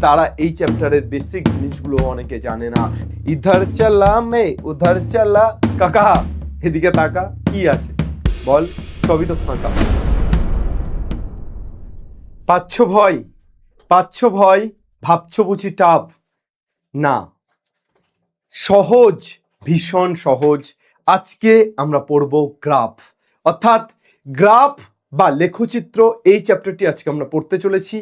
তারা এই চ্যাপ্টারের বেসিক জিনিসগুলো অনেকে জানে না। ইধার চালা মে উধার চালা, কাকা এদিকে তাকা, কি আছে বল? সবই তো ফাঁকা। পাচ্ছ ভয়, পাচ্ছ ভয়, ভাবছো বুঝি টাফ? না, সহজ, ভীষণ সহজ। আজকে আমরা পড়ব গ্রাফ, অর্থাৎ গ্রাফ বা লেখচিত্র। এই চ্যাপ্টারটি আজকে আমরা পড়তে চলেছি।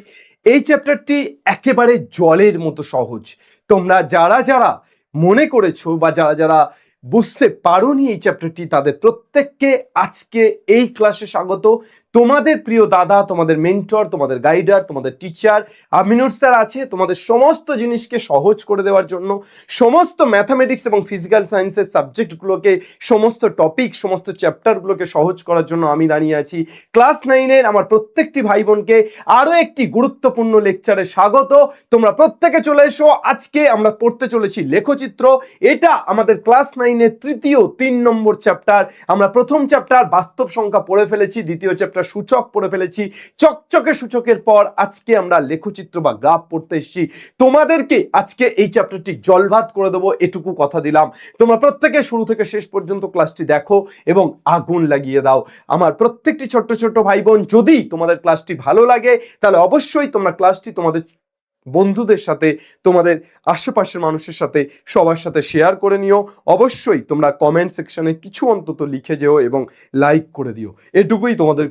এই চ্যাপ্টারটি একেবারে জলের মতো সহজ। তোমরা যারা যারা মনে করেছো বা যারা যারা বুঝতে পারোনি এই চ্যাপ্টারটি, তাদের প্রত্যেককে আজকে এই ক্লাসে স্বাগত। তোমাদের প্রিয় দাদা, তোমাদের মেন্টর, তোমাদের গাইডার, তোমাদের টিচার আমিনুর স্যার আছে তোমাদের সমস্ত জিনিসকে সহজ করে দেওয়ার জন্য। সমস্ত ম্যাথামেটিক্স এবং ফিজিক্যাল সায়েন্সের সাবজেক্টগুলোকে, সমস্ত টপিক, সমস্ত চ্যাপ্টারগুলোকে সহজ করার জন্য আমি দাঁড়িয়ে আছি। ক্লাস 9-এর আমার প্রত্যেকটি ভাই বোনকে আরও একটি গুরুত্বপূর্ণ লেকচারে স্বাগত। তোমরা প্রত্যেকে চলে এসো। আজকে আমরা পড়তে চলেছি লেখচিত্র। এটা আমাদের ক্লাস 9-এর তৃতীয় 3 নম্বর চ্যাপ্টার। আমরা প্রথম চ্যাপ্টার বাস্তব সংখ্যা পড়ে ফেলেছি, দ্বিতীয় চ্যাপ্টার সূচক পড়ে ফেলেছি। চকচকে সূচকের পর আজকে আমরা লেখচিত্র বা গ্রাফ পড়তে এসেছি। তোমাদেরকে আজকে এই চ্যাপ্টারটি জলভাত করে দেবো, এটুকু কথা দিলাম। তোমরা প্রত্যেকে শুরু থেকে শেষ পর্যন্ত ক্লাসটি দেখো এবং আগুন লাগিয়ে দাও। আমার প্রত্যেকটি ছোট্ট ছোট্ট ভাই বোন, যদি তোমাদের ক্লাসটি ভালো লাগে তাহলে অবশ্যই তোমরা ক্লাসটি তোমাদের বন্ধুদের সাথে, তোমাদের আশেপাশের মানুষের সাথে, সবার সাথে শেয়ার করে নিও। অবশ্যই তোমরা কমেন্ট সেকশনে কিছু অন্তত লিখে যেও এবং লাইক করে দিও। এটুকুই তোমাদের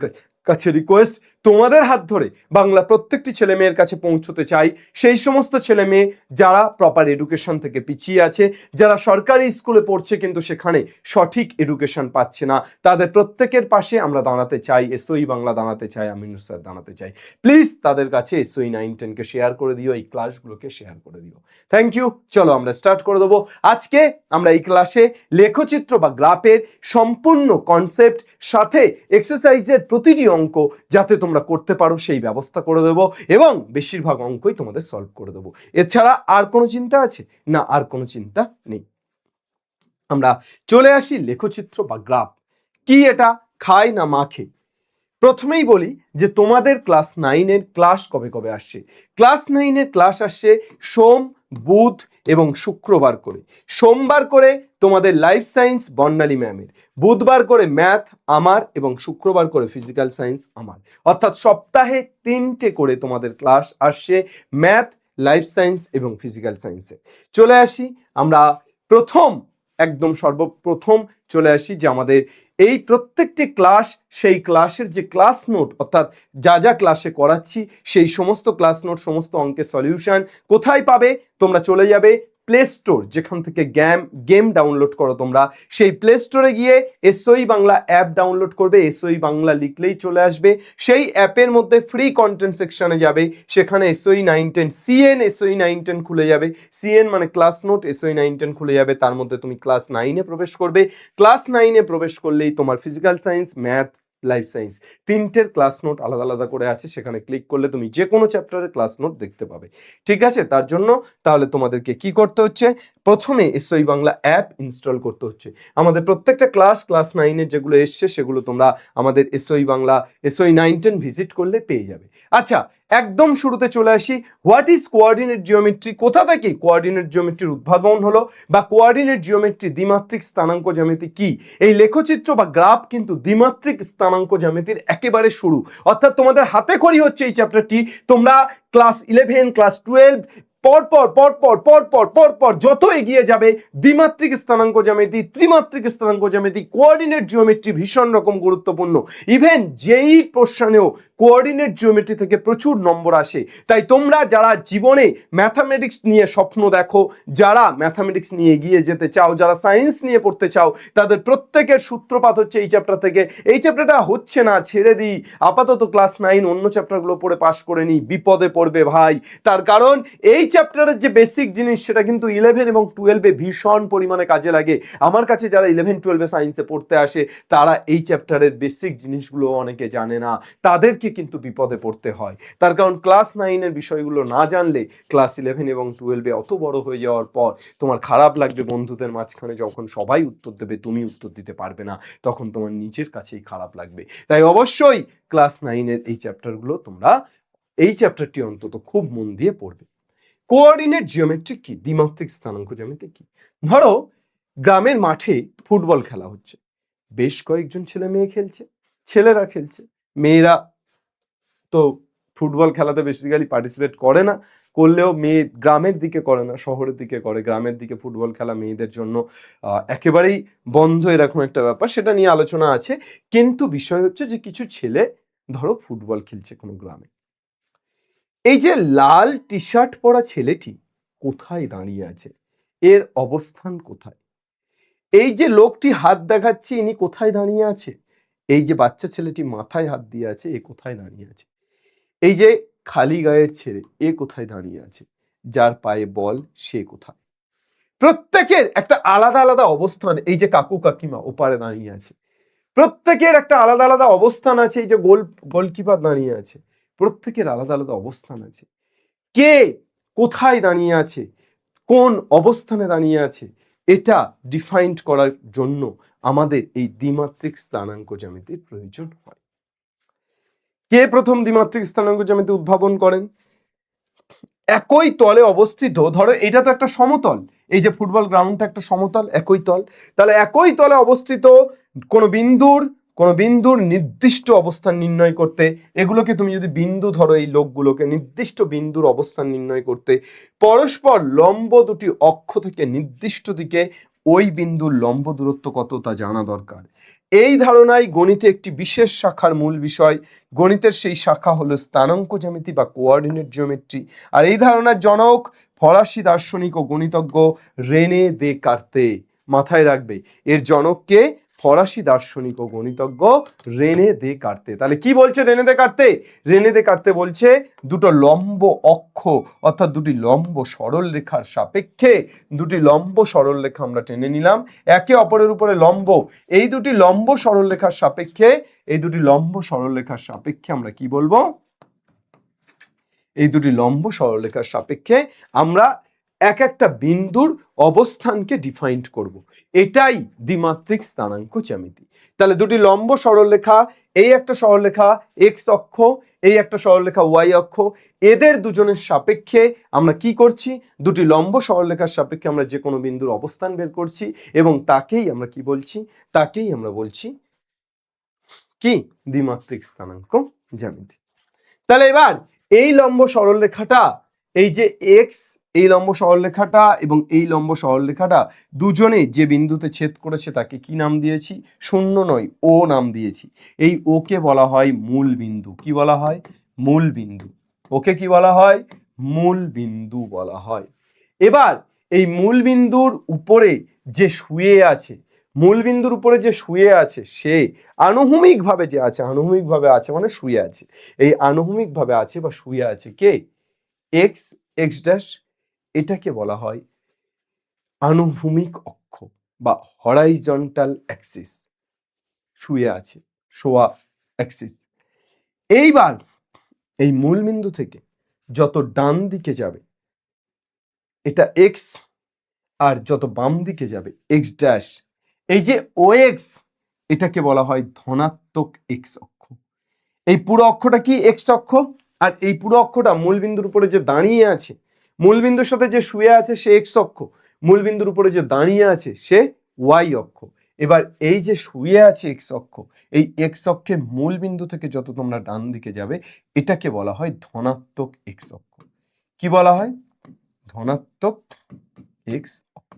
কাছে রিকোয়েস্ট। তোমাদের হাত ধরে বাংলা প্রত্যেকটি ছেলে মেয়ের কাছে পৌঁছতে চাই, সেই সমস্ত ছেলে মেয়ে যারা প্রপার এডুকেশন থেকে পিছিয়ে আছে, যারা সরকারি স্কুলে পড়ছে কিন্তু সেখানে সঠিক এডুকেশন পাচ্ছে না, তাদের প্রত্যেকের পাশে আমরা দাঁড়াতে চাই। এসওই বাংলা দাঁড়াতে চাই, আমিনুর স্যার দাঁড়াতে চাই। প্লিজ তাদের কাছে এসওই 9-10কে শেয়ার করে দিও, এই ক্লাসগুলোকে শেয়ার করে দিও। Thank you. চলো আমরা স্টার্ট করে দেবো। আজকে আমরা এই ক্লাসে লেখচিত্র বা গ্রাফের সম্পূর্ণ কনসেপ্ট সাথে এক্সারসাইজের প্রতিটি অঙ্ক যাতে তোমরা করতে পারো সেই ব্যবস্থা করে দেবো এবং বেশিরভাগ অঙ্কই তোমাদের সলভ করে দেবো। এছাড়া আর কোনো চিন্তা আছে? না, আর কোনো চিন্তা নেই। আমরা চলে আসি লেখচিত্র বা গ্রাফ কি। এটা খায় না মাখে? প্রথমেই বলি যে তোমাদের ক্লাস 9-এর ক্লাস কবে কবে আসছে। ক্লাস 9-এর ক্লাস আসছে সোম, বুধ এবং শুক্রবার করে। সোমবার করে তোমাদের লাইফ সায়েন্স বর্ণালী ম্যামের, বুধবার করে ম্যাথ আমার এবং শুক্রবার করে ফিজিক্যাল সায়েন্স আমার। অর্থাৎ সপ্তাহে 3টে করে তোমাদের ক্লাস আসছে ম্যাথ, লাইফ সায়েন্স এবং ফিজিক্যাল সায়েন্সে। চলে আসি আমরা প্রথম, একদম সর্বপ্রথম চলে আসি যে আমাদের এই প্রত্যেকটি ক্লাস, সেই ক্লাসের যে ক্লাস নোট, অর্থাৎ যা যা ক্লাসে করাচ্ছি সেই সমস্ত ক্লাস নোট, সমস্ত অঙ্কের সলিউশন কোথায় পাবে? তোমরা চলে যাবে প্লে স্টোর, যেখান থেকে গেম ডাউনলোড করো তোমরা, সেই প্লে স্টোরে গিয়ে এসওই বাংলা অ্যাপ ডাউনলোড করবে। এসওই বাংলা লিখলেই চলে আসবে। সেই অ্যাপের মধ্যে ফ্রি কন্টেন্ট সেকশনে যাবে, সেখানে এসওই 9-10 সিএন, এসওই 9-10 খুলে যাবে। সিএন মানে ক্লাস নোট, এসওই 9-10 খুলে যাবে। তার মধ্যে তুমি ক্লাস 9-এ প্রবেশ করবে। ক্লাস 9-এ প্রবেশ করলেই তোমার physical science, math, life science 3টের ক্লাস নোট আলাদা আলাদা করে আছে। সেখানে ক্লিক করলে তুমি যে কোনো চ্যাপ্টারের ক্লাস নোট দেখতে পাবে। ঠিক আছে? তার জন্য তাহলে তোমাদেরকে কি করতে হচ্ছে? প্রথমে এসওই বাংলা অ্যাপ ইনস্টল করতে হচ্ছে। আমাদের প্রত্যেকটা ক্লাস 9-এর যেগুলো এসছে সেগুলো তোমরা আমাদের এসওই বাংলা, এসওই 9-10 ভিজিট করলে পেয়ে যাবে। আচ্ছা, একদম শুরুতে চলে আসি। What is coordinate geometry? কোথা থেকে কোঅর্ডিনেট জিওমেট্রির উদ্ভাবন হলো বা কোঅর্ডিনেট জিওমেট্রি, দ্বিমাত্রিক স্থানাঙ্ক জ্যামিতি কি? এই লেখচিত্র বা গ্রাফ কিন্তু দ্বিমাত্রিক স্থানাঙ্ক জ্যামিতির একেবারে শুরু। অর্থাৎ তোমাদের হাতে খড়ি হচ্ছে এই চ্যাপ্টারটি। তোমরা ক্লাস 11, ক্লাস 12 পরপর যত এগিয়ে যাবে দ্বিমাত্রিক স্থানাঙ্ক জ্যামিতি, ত্রিমাত্রিক স্থানাঙ্ক জ্যামিতি, কোঅর্ডিনেট জিওমেট্রি ভীষণ রকম গুরুত্বপূর্ণ। ইভেন যেই প্রশ্নেও কোঅর্ডিনেট জিওমেট্রি থেকে প্রচুর নম্বর আসে। তাই তোমরা যারা জীবনে ম্যাথামেটিক্স নিয়ে স্বপ্ন দেখো, যারা ম্যাথামেটিক্স নিয়ে এগিয়ে যেতে চাও, যারা সায়েন্স নিয়ে পড়তে চাও, তাদের প্রত্যেকের সূত্রপাত হচ্ছে এই চ্যাপ্টার থেকে। এই চ্যাপ্টারটা হচ্ছে না, ছেড়ে দিই, আপাতত ক্লাস 9 অন্য চ্যাপ্টারগুলো পড়ে পাশ করে নিই, বিপদে পড়বে ভাই। তার কারণ এই চ্যাপ্টারের যে বেসিক জিনিস সেটা কিন্তু 11 এবং 12-এ ভীষণ পরিমাণে কাজে লাগে। আমার কাছে যারা 11-12-এ সায়েন্সে পড়তে আসে তারা এই চ্যাপ্টারের বেসিক জিনিসগুলো অনেকে জানে না, তাদেরকে কিন্তু বিপদে পড়তে হয়। তার কারণ ক্লাস 9-এর বিষয়গুলো না জানলে ক্লাস 11 এবং 12-এ অত বড় হয়ে যাওয়ার পর তোমার খারাপ লাগবে বন্ধুদের মাঝখানে, যখন সবাই উত্তর দেবে তুমি উত্তর দিতে পারবে না, তখন তোমার নিজের কাছেই খারাপ লাগবে। তাই অবশ্যই ক্লাস 9-এর এই চ্যাপ্টারগুলো তোমরা, এই চ্যাপ্টারটি অন্তত খুব মন দিয়ে পড়বে। কোঅর্ডিনেট জিওমেট্রি কি, দ্বিমাত্রিক স্থানাঙ্ক জ্যামিতি কি? ধরো গ্রামের মাঠে ফুটবল খেলা হচ্ছে, বেশ কয়েকজন ছেলে মেয়ে খেলছে, ছেলেরা খেলছে, মেয়েরা তো ফুটবল খেলাতে বেসিক্যালি পার্টিসিপেট করে না, করলেও মেয়ে গ্রামের দিকে করে না, শহরের দিকে করে। গ্রামের দিকে ফুটবল খেলা মেয়েদের জন্য একেবারেই বন্ধ, এরকম একটা ব্যাপার, সেটা নিয়ে আলোচনা আছে। কিন্তু বিষয় হচ্ছে যে কিছু ছেলে ধরো ফুটবল খেলছে কোনো গ্রামে, এই যে লাল টি শার্ট পরা ছেলেটি কোথায় দাঁড়িয়ে আছে, এর অবস্থান কোথায়? এই যে লোকটি হাত দেখাচ্ছে, ইনি কোথায় দাঁড়িয়ে আছে? এই যে বাচ্চা ছেলেটি মাথায় হাত দিয়ে আছে, এ কোথায় দাঁড়িয়ে আছে? এই যে খালি গায়ের ছেলে, এ কোথায় দাঁড়িয়ে আছে? যার পায়ে বল, সে কোথায়? প্রত্যেকের একটা আলাদা আলাদা অবস্থান। এই যে কাকু কাকিমা ওপারে দাঁড়িয়ে আছে, প্রত্যেকের একটা আলাদা আলাদা অবস্থান আছে। এই যে গোলকিপার দাঁড়িয়ে আছে, প্রত্যেকের আলাদা আলাদা অবস্থান আছে। কে কোথায় দাঁড়িয়ে আছে, কোন অবস্থানে দাঁড়িয়ে আছে, এটা ডিফাইন্ড করার জন্য আমাদের এই দ্বিমাত্রিক স্থানাঙ্ক জ্যামিতির প্রয়োজন হয়। কে প্রথম দ্বিমাত্রিক স্থানাঙ্ক জ্যামিতি উদ্ভাবন করেন? একই তলে অবস্থিত, ধরো এটা তো একটা সমতল, এই যে ফুটবল গ্রাউন্ডটা একটা সমতল, একই তল, তাহলে একই তলে অবস্থিত কোনো বিন্দুর নির্দিষ্ট অবস্থান নির্ণয় করতে, এগুলোকে তুমি যদি বিন্দু ধরো, এই লোকগুলোকে নির্দিষ্ট বিন্দুর অবস্থান নির্ণয় করতে পরস্পর লম্ব দুটি অক্ষ থেকে নির্দিষ্ট দিকে ওই বিন্দুর লম্ব দূরত্ব কত তা জানা দরকার। এই ধারণায় গণিতে একটি বিশেষ শাখার মূল বিষয়। গণিতের সেই শাখা হলো স্থানাঙ্ক জ্যামিতি বা কোঅর্ডিনেট জিওমেট্রি। আর এই ধারণার জনক ফরাসি দার্শনিক ও গণিতজ্ঞ রেনে দে কার্তে। মাথায় রাখবে, এর জনককে ফরাসি দার্শনিক ও গণিতজ্ঞ রেনে দে কার্তে। তাহলে কি বলছে রেনে দে কার্তে? রেনে দে কার্তে বলছে দুটো লম্ব অক্ষ, অর্থাৎ দুটি লম্ব সরল রেখার সাপেক্ষে, দুটি লম্ব সরল রেখা আমরা টেনে নিলাম একে অপরের উপরে লম্ব, এই দুটি লম্ব সরল রেখার সাপেক্ষে, এই দুটি লম্ব সরল রেখার সাপেক্ষে আমরা কি বলবো? এই দুটি লম্ব সরলরেখার সাপেক্ষে আমরা এক একটা বিন্দুর অবস্থানকে ডিফাইন্ড করব। এটাই দ্বিমাত্রিক স্থানাঙ্ক জ্যামিতি। তাহলে দুটি লম্ব সরলরেখা, এই একটা সরলরেখা এক্স অক্ষ, এই একটা সরলরেখা ওয়াই অক্ষ, এদের দুজনের সাপেক্ষে আমরা কি করছি? দুটি লম্ব সরলরেখার সাপেক্ষে আমরা যে কোনো বিন্দুর অবস্থান বের করছি, এবং তাকেই আমরা কি বলছি? তাকেই আমরা বলছি কি? দ্বিমাত্রিক স্থানাঙ্ক জ্যামিতি। তাহলে এবার এই লম্ব সরলরেখাটা, এই যে এক্স, এই লম্ব সরলরেখাটা এবং এই লম্ব সরলরেখাটা দুজনে যে বিন্দুতে ছেদ করেছে তাকে কি নাম দিয়েছি? শূন্য নয়, ও নাম দিয়েছি। এই ওকে বলা হয় মূল বিন্দু। কি বলা হয়? মূল বিন্দু। ওকে কি বলা হয়? মূল বিন্দু বলা হয়। এবার এই মূল বিন্দুর উপরে যে শুয়ে আছে, মূল বিন্দুর উপরে যে শুয়ে আছে, সে আনুভূমিকভাবে যে আছে, আনুভূমিকভাবে আছে মানে শুয়ে আছে, এই আনুভূমিকভাবে আছে বা শুয়ে আছে কে? এক্স, এক্স ড্যাশ, এটাকে বলা হয় আনুভূমিক অক্ষ বা হরাইজন্টাল অ্যাক্সিস। শুয়ে আছে, শোয়া অ্যাক্সিস। এইবার এই মূল বিন্দু থেকে যত ডান দিকে যাবে এটা এক্স, আর যত বাম দিকে যাবে এক্স ড্যাশ, এই যে ও এক্স, এটাকে বলা হয় ধনাত্মক এক্স অক্ষ। এই পুরো অক্ষটা কি? এক্স অক্ষ। আর এই পুরো অক্ষটা মূল বিন্দুর উপরে যে দাঁড়িয়ে আছে, মূল বিন্দুর সাথে যে শুয়ে আছে সে এক্স অক্ষ, মূল বিন্দুর উপরে যে দাঁড়িয়ে আছে সে ওয়াই অক্ষ। এবার এই যে শুয়ে আছে এক্স অক্ষ, এই এক্স অক্ষের মূল বিন্দু থেকে যত তোমরা ডান দিকে যাবে এটাকে বলা হয় ধনাত্মক এক্স অক্ষ। কি বলা হয়? ধনাত্মক এক্স অক্ষ।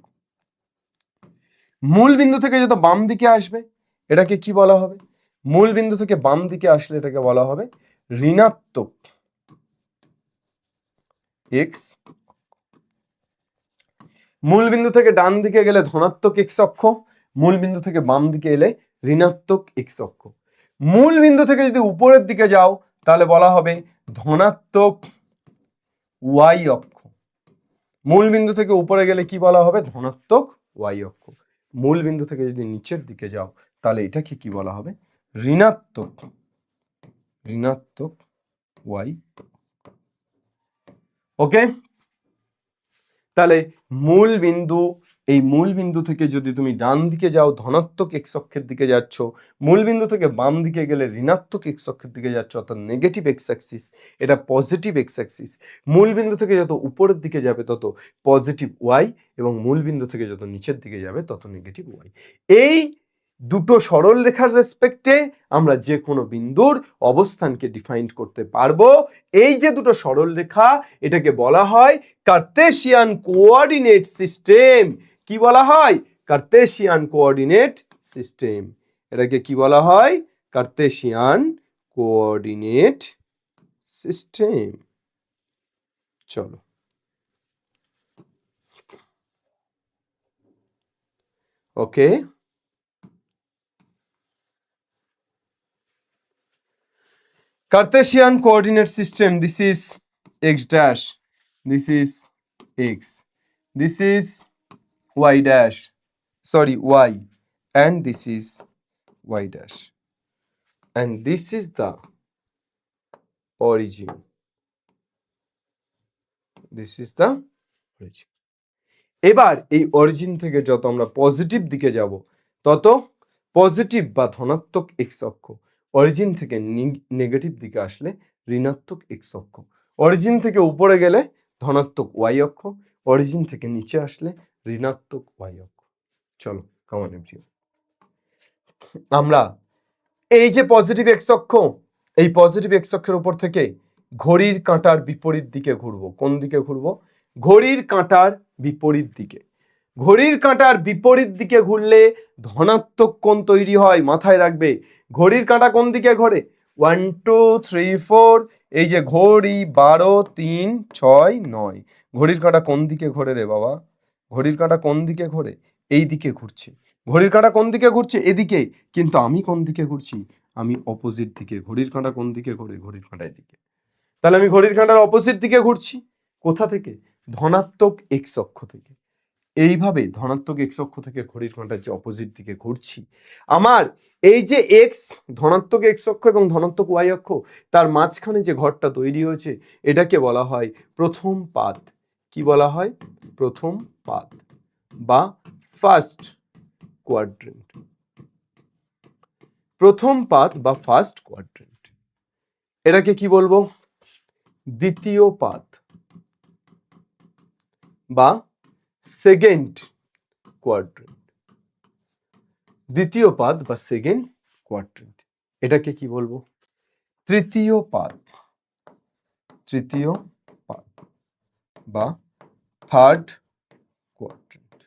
মূল বিন্দু থেকে যত বাম দিকে আসবে এটাকে কি বলা হবে? মূল বিন্দু থেকে বাম দিকে আসলে এটাকে বলা হবে ঋণাত্মক এক্স। মূল বিন্দু থেকে ডান দিকে গেলে ধনাত্মক এক্স অক্ষ, মূল বিন্দু থেকে বাম দিকে এলে ঋণাত্মক এক্স অক্ষ। মূল বিন্দু থেকে যদি উপরের দিকে যাও তাহলে বলা হবে ধনাত্মক ওয়াই অক্ষ। মূল বিন্দু থেকে উপরে গেলে কি বলা হবে? ধনাত্মক ওয়াই অক্ষ। মূল বিন্দু থেকে যদি নিচের দিকে যাও তাহলে এটাকে কি বলা হবে? ঋণাত্মক ওয়াই। ওকে, তাহলে মূল বিন্দু এই মূল বিন্দু থেকে যদি তুমি ডান দিকে যাও ধনাত্মক এক্স অক্ষের দিকে যাচ্ছ, মূল বিন্দু থেকে বাম দিকে গেলে ঋণাত্মক এক্স অক্ষের দিকে যাচ্ছ, অর্থাৎ নেগেটিভ এক্স অ্যাক্সিস, এটা পজিটিভ এক্স অ্যাক্সিস। মূল বিন্দু থেকে যত উপরের দিকে যাবে তত পজিটিভ ওয়াই, এবং মূল বিন্দু থেকে যত নিচের দিকে যাবে তত নেগেটিভ ওয়াই। এই দুটো সরল রেখার রেসপেক্টে আমরা যে কোনো বিন্দুর অবস্থানকে ডিফাইন করতে পারবো। এই যে দুটো সরল রেখা, এটাকে বলা হয় কার্তেশিয়ান কোঅর্ডিনেট সিস্টেম। কি বলা হয়? Cartesian coordinate system. এটাকে কি বলা হয়? Cartesian coordinate system. চলো, ওকে। Cartesian coordinate system, this is x dash, this is x, this is y dash, sorry y, and this is y dash, and this is the origin, this is the origin. এবার এই origin থেকে যত আমরা positive দিকে যাব তত positive বা ধনাত্মক এক্স অক্ষ, অরিজিন থেকে নেগেটিভ দিকে আসলে ঋণাত্মক এক্স অক্ষ, অরিজিন থেকে উপরে গেলে ধনাত্মক ওয়াই অক্ষ, অরিজিন থেকে নিচে আসলে ঋণাত্মক ওয়াই অক্ষ। চলো কমন এভরিওয়ান, আমরা এই যে পজিটিভ এক্স অক্ষ, এই পজিটিভ এক্স অক্ষের উপর থেকে ঘড়ির কাঁটার বিপরীত দিকে ঘুরবো। কোন দিকে ঘুরবো? ঘড়ির কাঁটার বিপরীত দিকে। ঘড়ির কাঁটার বিপরীত দিকে ঘুরলে ধনাত্মক কোণ তৈরি হয়, মাথায় রাখবে। ঘড়ির কাঁটা কোন দিকে ঘোরে? 1 2 3 4, এই যে ঘড়ি 12 3 6 9, ঘড়ির কাঁটা কোন দিকে ঘোরে রে বাবা? ঘড়ির কাঁটা কোন দিকে ঘোরে? এই দিকে ঘুরছে। ঘড়ির কাঁটা কোন দিকে ঘুরছে? এদিকে। কিন্তু আমি কোন দিকে ঘুরছি? আমি অপোজিট দিকে। ঘড়ির কাঁটা কোন দিকে ঘোরে? ঘড়ির কাঁটা এদিকে। তাহলে আমি ঘড়ির কাঁটার অপোজিট দিকে ঘুরছি। কোথা থেকে? ধনাত্মক এক্স অক্ষ থেকে। এইভাবে ধনাত্মক এক্স অক্ষ থেকে ঘড়ির কাঁটার যে অপোজিট দিকে ঘুরছি, আমার এই যে এক্স, ধনাত্মক এক্স অক্ষ এবং ধনাত্মক ওয়াই অক্ষ, তার মাঝখানে যে ঘরটা তৈরি হয়েছে এটাকে বলা হয় প্রথম পাদ। কি বলা হয়? প্রথম পাদ বা ফার্স্ট কোয়াড্রেন্ট। প্রথম পাদ বা ফার্স্ট কোয়াড্রেন্ট। এটাকে কি বলবো? দ্বিতীয় পাদ বা সেকেন্ড কোয়াড্রেন্ট। দ্বিতীয় পাদ বা সেকেন্ড কোয়াড্রেন্ট। এটাকে কি বলবো? তৃতীয় পাদ। তৃতীয় পাদ বা থার্ড কোয়াড্রেন্ট।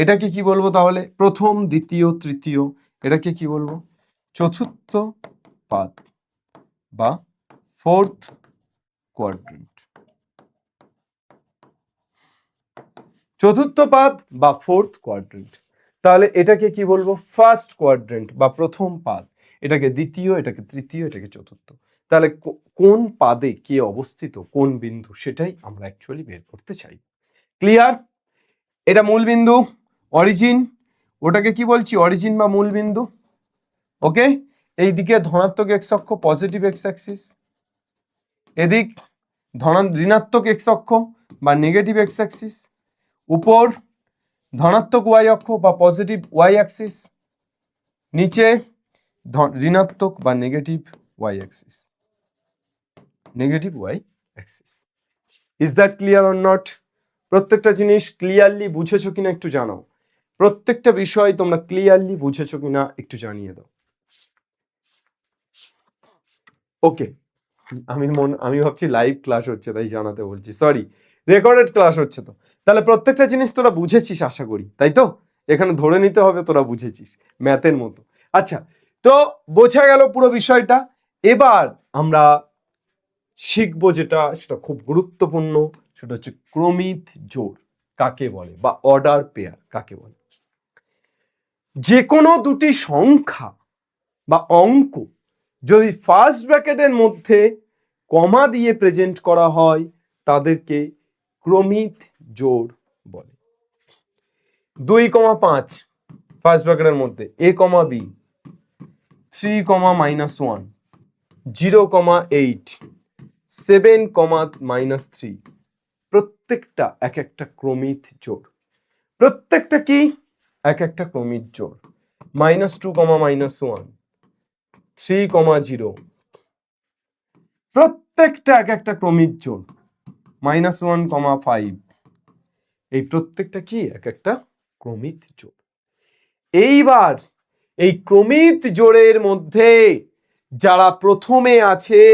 এটাকে কি বলবো তাহলে? প্রথম, দ্বিতীয়, তৃতীয়। এটাকে কি বলবো? চতুর্থ পাদ বা ফোর্থ কোয়াড্রেন্ট। চতুর্থ পাদ বা ফোর্থ কোয়াড্রেন্ট। তাহলে এটাকে কি বলবো? ফার্স্ট কোয়াড্রেন্ট বা প্রথম পাদ। এটাকে দ্বিতীয়, এটাকে তৃতীয়, এটাকে চতুর্থ। তাহলে কোন পাদে কে অবস্থিত, কোন বিন্দু, সেটাই আমরা অ্যাকচুয়ালি বের করতে চাই। ক্লিয়ার? এটা মূল বিন্দু, অরিজিন। ওটাকে কি বলছি? অরিজিন বা মূল বিন্দু। ওকে। এইদিকে ধনাত্মক এক্স অক্ষ, পজিটিভ এক্স অ্যাক্সিস। এদিক ঋণাত্মক এক্স অক্ষ বা নেগেটিভ এক্স অ্যাক্সিস। উপর ধনাত্মক ওয়াই অক্ষ বা পজিটিভ ওয়াই অ্যাক্সিস। নিচে ঋণাত্মক বা negative Y axis. Negative Y axis. Is that clear or not? প্রত্যেকটা জিনিস ক্লিয়ারলি বুঝেছো কিনা একটু জানাও। প্রত্যেকটা বিষয় তোমরা ক্লিয়ারলি বুঝেছো কিনা একটু জানিয়ে দাও। ওকে, আমি ভাবছি লাইভ ক্লাস হচ্ছে তাই জানাতে বলছি, সরি, রেকর্ডেড ক্লাস হচ্ছে। তো তাহলে প্রত্যেকটা জিনিস তোরা বুঝেছিস আশা করি, তাই তো? এখানে ধরে নিতে হবে তোরা বুঝেছিস, ম্যাথের মতো। আচ্ছা, তো বোঝা গেল পুরো বিষয়টা। এবার আমরা শিখবো যেটা, সেটা খুব গুরুত্বপূর্ণ, সেটা হচ্ছে ক্রমিত জোড় কাকে বলে বা অর্ডার পেয়ার কাকে বলে। যে কোনো দুটি সংখ্যা বা অঙ্ক যদি ফার্স্ট ব্র্যাকেটের মধ্যে কমা দিয়ে প্রেজেন্ট করা হয় তাদেরকে ক্রমিত জোড় বলে। 2,5 ফার্স্ট ব্র্যাকেটের মধ্যে a, b, 3, -1, 0, 8, 7, -3, প্রত্যেকটা এক একটা ক্রমিক জোড়, প্রত্যেকটা কি এক একটা ক্রমিক জোড়। -2, -1, 3, 0, প্রত্যেকটা এক একটা ক্রমিক জোড়। -1, 5, এই প্রত্যেকটা কি এক একটা ক্রমিক জোড়। এইবার এই ক্রমিক জোড়ের মধ্যে যারা প্রথমে আছে,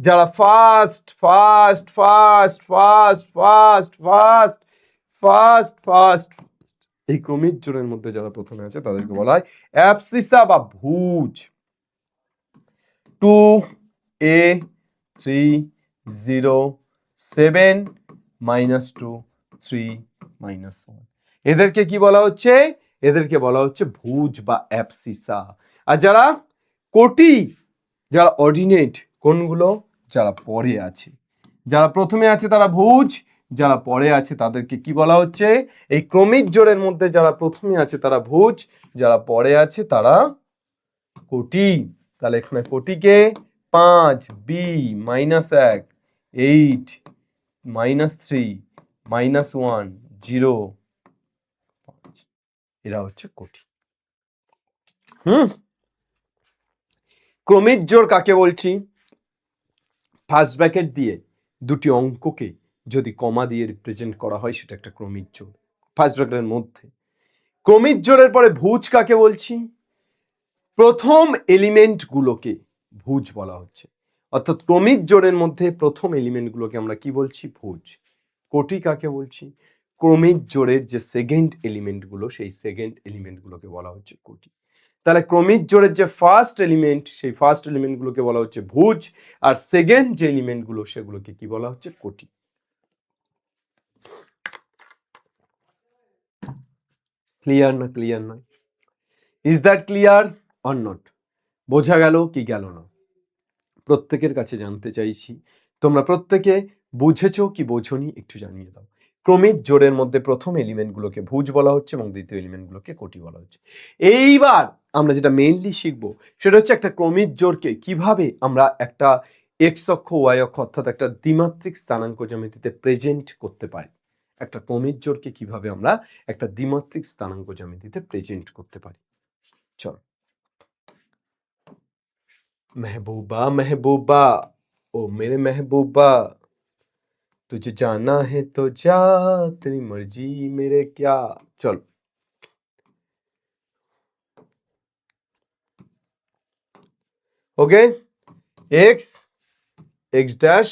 যারা first first first first first first first first এই ক্রমিক জোড়ের মধ্যে যারা প্রথমে আছে তাদেরকে বলা হয় অ্যাবসিসা বা ভুজ। 2 a 3 0 7 -2 3 -1, এদেরকে কি বলা হচ্ছে? এদেরকে বলা হচ্ছে ভুজ বা অ্যাবসিসা। আর যারা কোটি, যারা অর্ডিনেট, কোনগুলো? যারা পরে আছে। যারা প্রথমে আছে তারা ভুজ, যারা পরে আছে তাদেরকে কি বলা হচ্ছে? এই ক্রমিক জোড়ের মধ্যে যারা প্রথমে আছে তারা ভুজ, যারা পরে আছে তারা কোটি। তাহলে এখানে কোটিকে 5 b -1 8 -3 -1 0 5, এরা হচ্ছে কোটি। ক্রমিক জোড় কাকে বলছি? ফার্স্ট ব্র্যাকেট দিয়ে দুটি অঙ্ককে যদি কমা দিয়ে রিপ্রেজেন্ট করা হয় সেটা একটা ক্রমিক জোড় ফার্স্ট ব্র্যাকেটের মধ্যে। ক্রমিক জোড়ের পরে ভুজ কাকে বলছি? প্রথম এলিমেন্ট গুলোকে ভুজ বলা হচ্ছে, অর্থাৎ ক্রমিক জোড়ের মধ্যে প্রথম এলিমেন্ট গুলোকে আমরা কি বলছি? ভুজ। কোটি কাকে বলছি? ক্রমিক জোড়ের যে সেকেন্ড এলিমেন্ট গুলো, সেই সেকেন্ড এলিমেন্ট গুলোকে বলা হচ্ছে কোটি। তাহলে ক্রমিক জোড়ের যে ফার্স্ট এলিমেন্ট, সেই ফার্স্ট এলিমেন্ট গুলোকে বলা হচ্ছে ভুজ, আর সেকেন্ড যে এলিমেন্ট গুলো সেগুলোকে কি বলা হচ্ছে? কোটি। ক্লিয়ার না ক্লিয়ার নয়? Is that clear or not? বোঝা গেল কি গেল না? প্রত্যেকের কাছে জানতে চাইছি তোমরা প্রত্যেকে বুঝেছো কি বোঝনি একটু জানিয়ে দাও। ক্রমিক জোড়ের মধ্যে প্রথম এলিমেন্টগুলোকে ভুজ বলা হচ্ছে এবং দ্বিতীয় এলিমেন্টগুলোকে কোটি বলা হচ্ছে। এইবার আমরা যেটা মেইনলি শিখবো সেটা হচ্ছে একটা ক্রমিক জোড়কে কিভাবে আমরা একটা এক্স অক্ষ ওয়াই অক্ষ অর্থাৎ একটা দ্বিমাত্রিক স্থানাঙ্ক জ্যামিতিতে প্রেজেন্ট করতে পারি। একটা ক্রমিক জোড়কে কিভাবে আমরা একটা দ্বিমাত্রিক স্থানাঙ্ক জ্যামিতিতে প্রেজেন্ট করতে পারি। চলো। महबूबा महबूबा ओ मेरे महबूबा, तुझे जाना है तो जा, तेरी मर्जी मेरे क्या। चलो okay, x x dash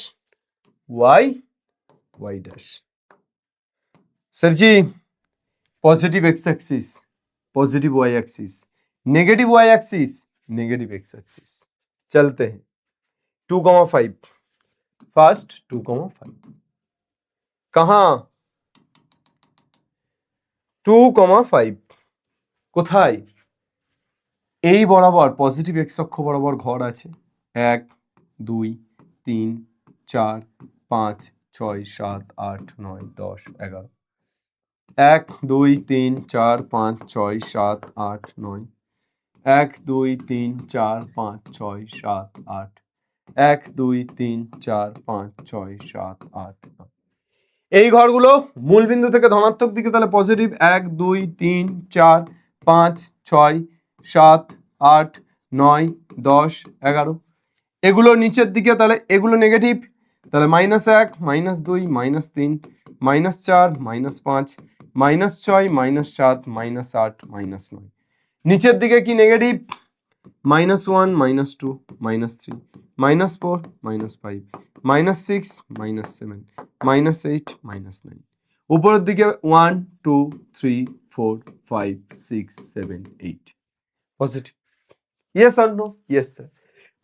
y y dash. Sir ji positive x axis positive y axis, negative y axis negative x axis. चलते हैं 2,5 फास्ट 2,5 कहाँ? 2,5 কোথায়? এই বরাবর পজিটিভ এক্স অক্ষ বরাবর ঘর আছে 1 2 3 4 5 6 7 8 9 10 11, 1 2 3 4 5 6 7 8 9, 1 2 3 4 5 6 7 8, 1 2 3 4 5 6 7 8 9। এই ঘরগুলো মূল বিন্দু থেকে ধনাত্মক দিকে তাহলে পজিটিভ 1 2 3 4 5 6 7 8 9 10 11, এগুলো নিচের দিকে তাহলে এগুলো নেগেটিভ তাহলে -1 -2 -3 -4 -5 -6 -7 -8 -9, নিচের দিকে কি নেগেটিভ -1 -2 -3 -4 -5 -6 -7 -8 -9, উপরের দিকে 1 2 3 4 5 6 7 8 positive. Yes or no? Yes sir.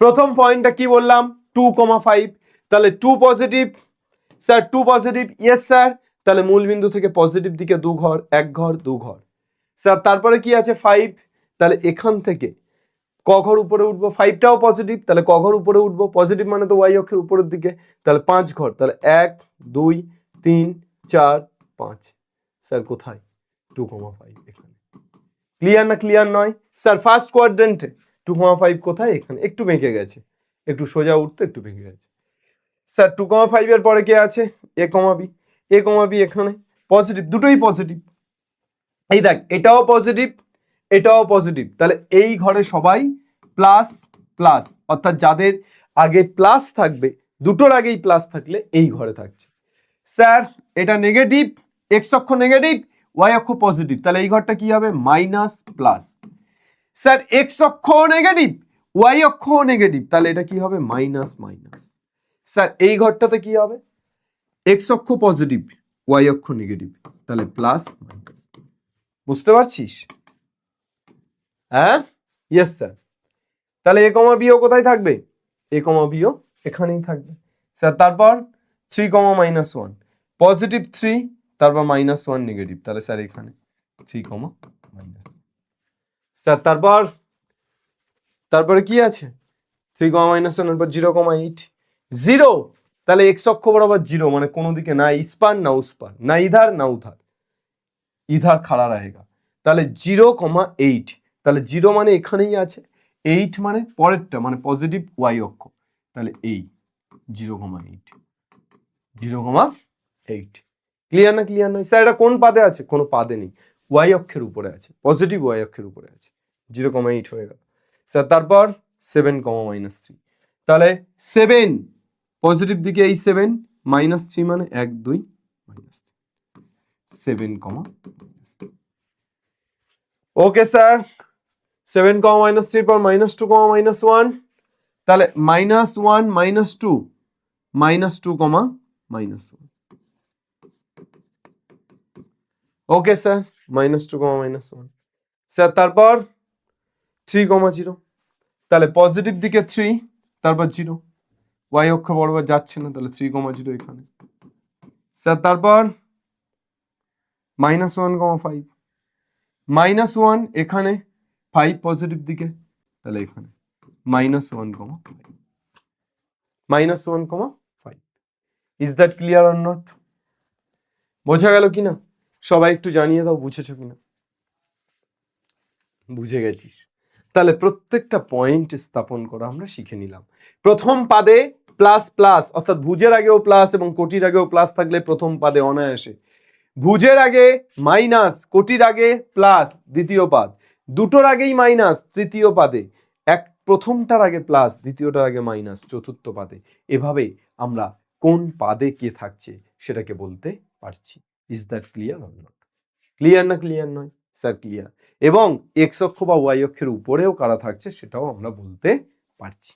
প্রথম পয়েন্টটা কি বললাম? 2,5, তাহলে 2 positive sir, 2 positive. Yes sir. তাহলে মূল বিন্দু থেকে পজিটিভ দিকে 2 ঘর, 1 ঘর 2 ঘর স্যার। তারপরে কি আছে? 5, তাহলে এখান থেকে ক ঘর উপরে উঠবো, 5টাও পজিটিভ তাহলে ক ঘর উপরে উঠবো, পজিটিভ মানে তো ওয়াই অক্ষের উপরের দিকে, তাহলে 5 ঘর, তাহলে 1 2 3 4 5। স্যার কোথায়? 2,5 এখানে। ক্লিয়ার না ক্লিয়ার নয়? স্যার ফার্স্ট কোয়াড্রেন্টে 2,5 কোথায়? এখানে। একটু বেঁকে গেছে, একটু সোজা উঠতো একটু বেঁকে গেছে। স্যার 2,5 এর পরে কে আছে? a, b। A comma B এখানে পজিটিভ, দুটোই পজিটিভ। এই দেখ এটাও পজিটিভ এটাও পজিটিভ, তাহলে এই ঘরে সবাই প্লাস প্লাস, অর্থাৎ যাদের আগে প্লাস থাকবে, দুটোর আগেই প্লাস থাকলে এই ঘরে থাকছে। স্যার এটা নেগেটিভ, এক্স অক্ষ নেগেটিভ, ওয়াই অক্ষ পজিটিভ, তাহলে এই ঘরটা কি হবে মাইনাস প্লাস। স্যার এক্স অক্ষ নেগেটিভ ওয়াই অক্ষ নেগেটিভ, তাহলে এটা কি হবে মাইনাস মাইনাস। স্যার এই ঘরটাতে কি হবে এক্স অক্ষ পজিটিভ ওয়াই অক্ষ নেগেটিভ, তাহলে প্লাস মাইনাস। বুঝতে পারছিস? হ্যাঁ ইয়েস স্যার। তাহলে এ কমা বিও কোথায় থাকবে? এ কমা বিও এখানেই থাকবে স্যার। তারপর 3 কমা মাইনাস 1 পজিটিভ 3, তারপর মাইনাস 1 নেগেটিভ, তাহলে স্যার এখানে 3 কমা মাইনাস। স্যার তারপরে কি আছে 3 কমা মাইনাস 1 এর পর 0,8 0, তাহলে এক্স অক্ষ বরাবর 0 মানে কোনো দিকে না ইস্পার না উস্পার, না ইধার না উধার, ইধার খাড়া रहेगा। তাহলে 0,8, তাহলে 0 মানে এখানেই আছে, 8 মানে পরেরটা মানে পজিটিভ ওয়াই অক্ষ, তাহলে এই 0,8 0,8। ক্লিয়ার না ক্লিয়ার নয়? স্যার এটা কোন পাদে আছে? কোনো পাদে নেই, ওয়াই অক্ষের উপরে আছে, পজিটিভ ওয়াই অক্ষের উপরে আছে, 0,8 হয়ে গেল স্যার। তারপর 7 কমা মাইনাস 3, তাহলে 7 পজিটিভ দিকে এই 7 মাইনাস 3 মানে 1 2 মাইনাস 7 কমা। ওকে স্যার 7 কমা মাইনাস 3 পর মাইনাস 2 কমা মাইনাস 1, তাহলে মাইনাস 1 মাইনাস 2 মাইনাস 2 কমা মাইনাস 1। ওকে স্যার মাইনাস 2 কমা মাইনাস 1 স্যার। তারপর 3 কমা 0, তাহলে পজিটিভ দিকে 3 তারপর 0, ওয়াই অক্ষ বরাবর যাচ্ছে না, তাহলে 3 কমা 0 এখানে স্যার। তারপর মাইনাস 1 কমা 5 মাইনাস 1 এখানে 5 পজিটিভ দিকে, তাহলে এখানে minus 1 comma minus 1 comma 5। Is that clear or not? বোঝা গেল কিনা? সবাই একটু জানিয়ে দাও বুঝেছো কিনা। বুঝে গেছিস? তাহলে প্রত্যেকটা পয়েন্ট স্থাপন করা আমরা শিখে নিলাম। প্রথম পাদে প্লাস প্লাস, অর্থাৎ ভুজের আগেও প্লাস এবং কোটির আগেও প্লাস থাকলে প্রথম পাদে অনায়াসে। ভুজের আগে মাইনাস, কোটির আগে প্লাস দ্বিতীয় পাদ, দুটোর আগেই মাইনাস তৃতীয় পাদে, প্রথমটার আগে প্লাস দ্বিতীয়টার আগে মাইনাস চতুর্থ পাদে। এভাবে আমরা কোন পাদে কে থাকছে সেটাকে বলতে পারছি। Is that clear or not? Clear না ক্লিয়ার নয়? Sir clear. এবং এক্স অক্ষ বা ওয়াই অক্ষের উপরেও কারা থাকছে সেটাও আমরা বলতে পারছি।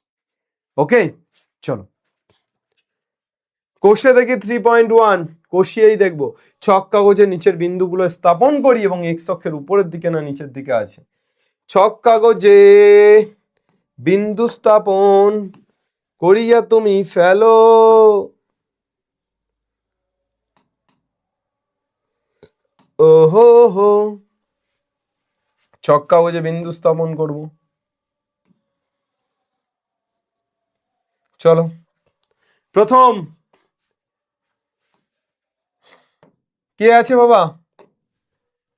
ওকে চলো কোষে দেখি 3.1, কোষিয়েই দেখবো। ছক কাগজের নিচের বিন্দুগুলো স্থাপন করি এবং এক্স অক্ষের উপরের দিকে না নিচের দিকে আছে। ছক কাগজে বিন্দু স্থাপন করিয়া তুমি ফেলো। ওহো হো, ছক কাগজে বিন্দু স্থাপন করব। চলো প্রথম কে আছে বাবা?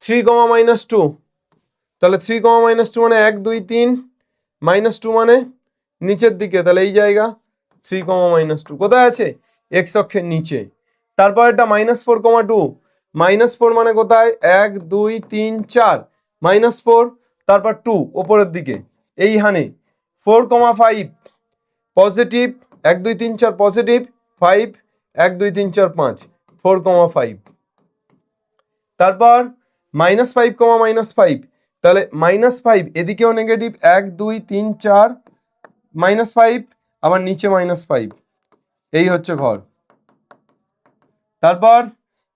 3 কমা মাইনাস 2, তাহলে 3 কমা মাইনাস 2 মানে 1 2 3, মাইনাস 2 মানে নিচের দিকে, তাহলে এই জায়গা 3 কমা মাইনাস 2 কোথায় আছে? এক্স অক্ষের নিচে। তারপর এটা মাইনাস 4 কমা 2, মাইনাস 4 মানে কোথায়? 1 2 3 4 মাইনাস 4, তারপর 2 ওপরের দিকে এইখানে। 4 কমা 5 পজিটিভ, 1 2 3 4 পজিটিভ, 5 1 2 3 4 5 4 কমা 5। তারপর মাইনাস 5 কমা মাইনাস 5, তাহলে মাইনাস 5 এদিকেও নেগেটিভ, 1 2 3 4 মাইনাস 5 আবার নিচে মাইনাস 5, এই হচ্ছে ঘর। তারপর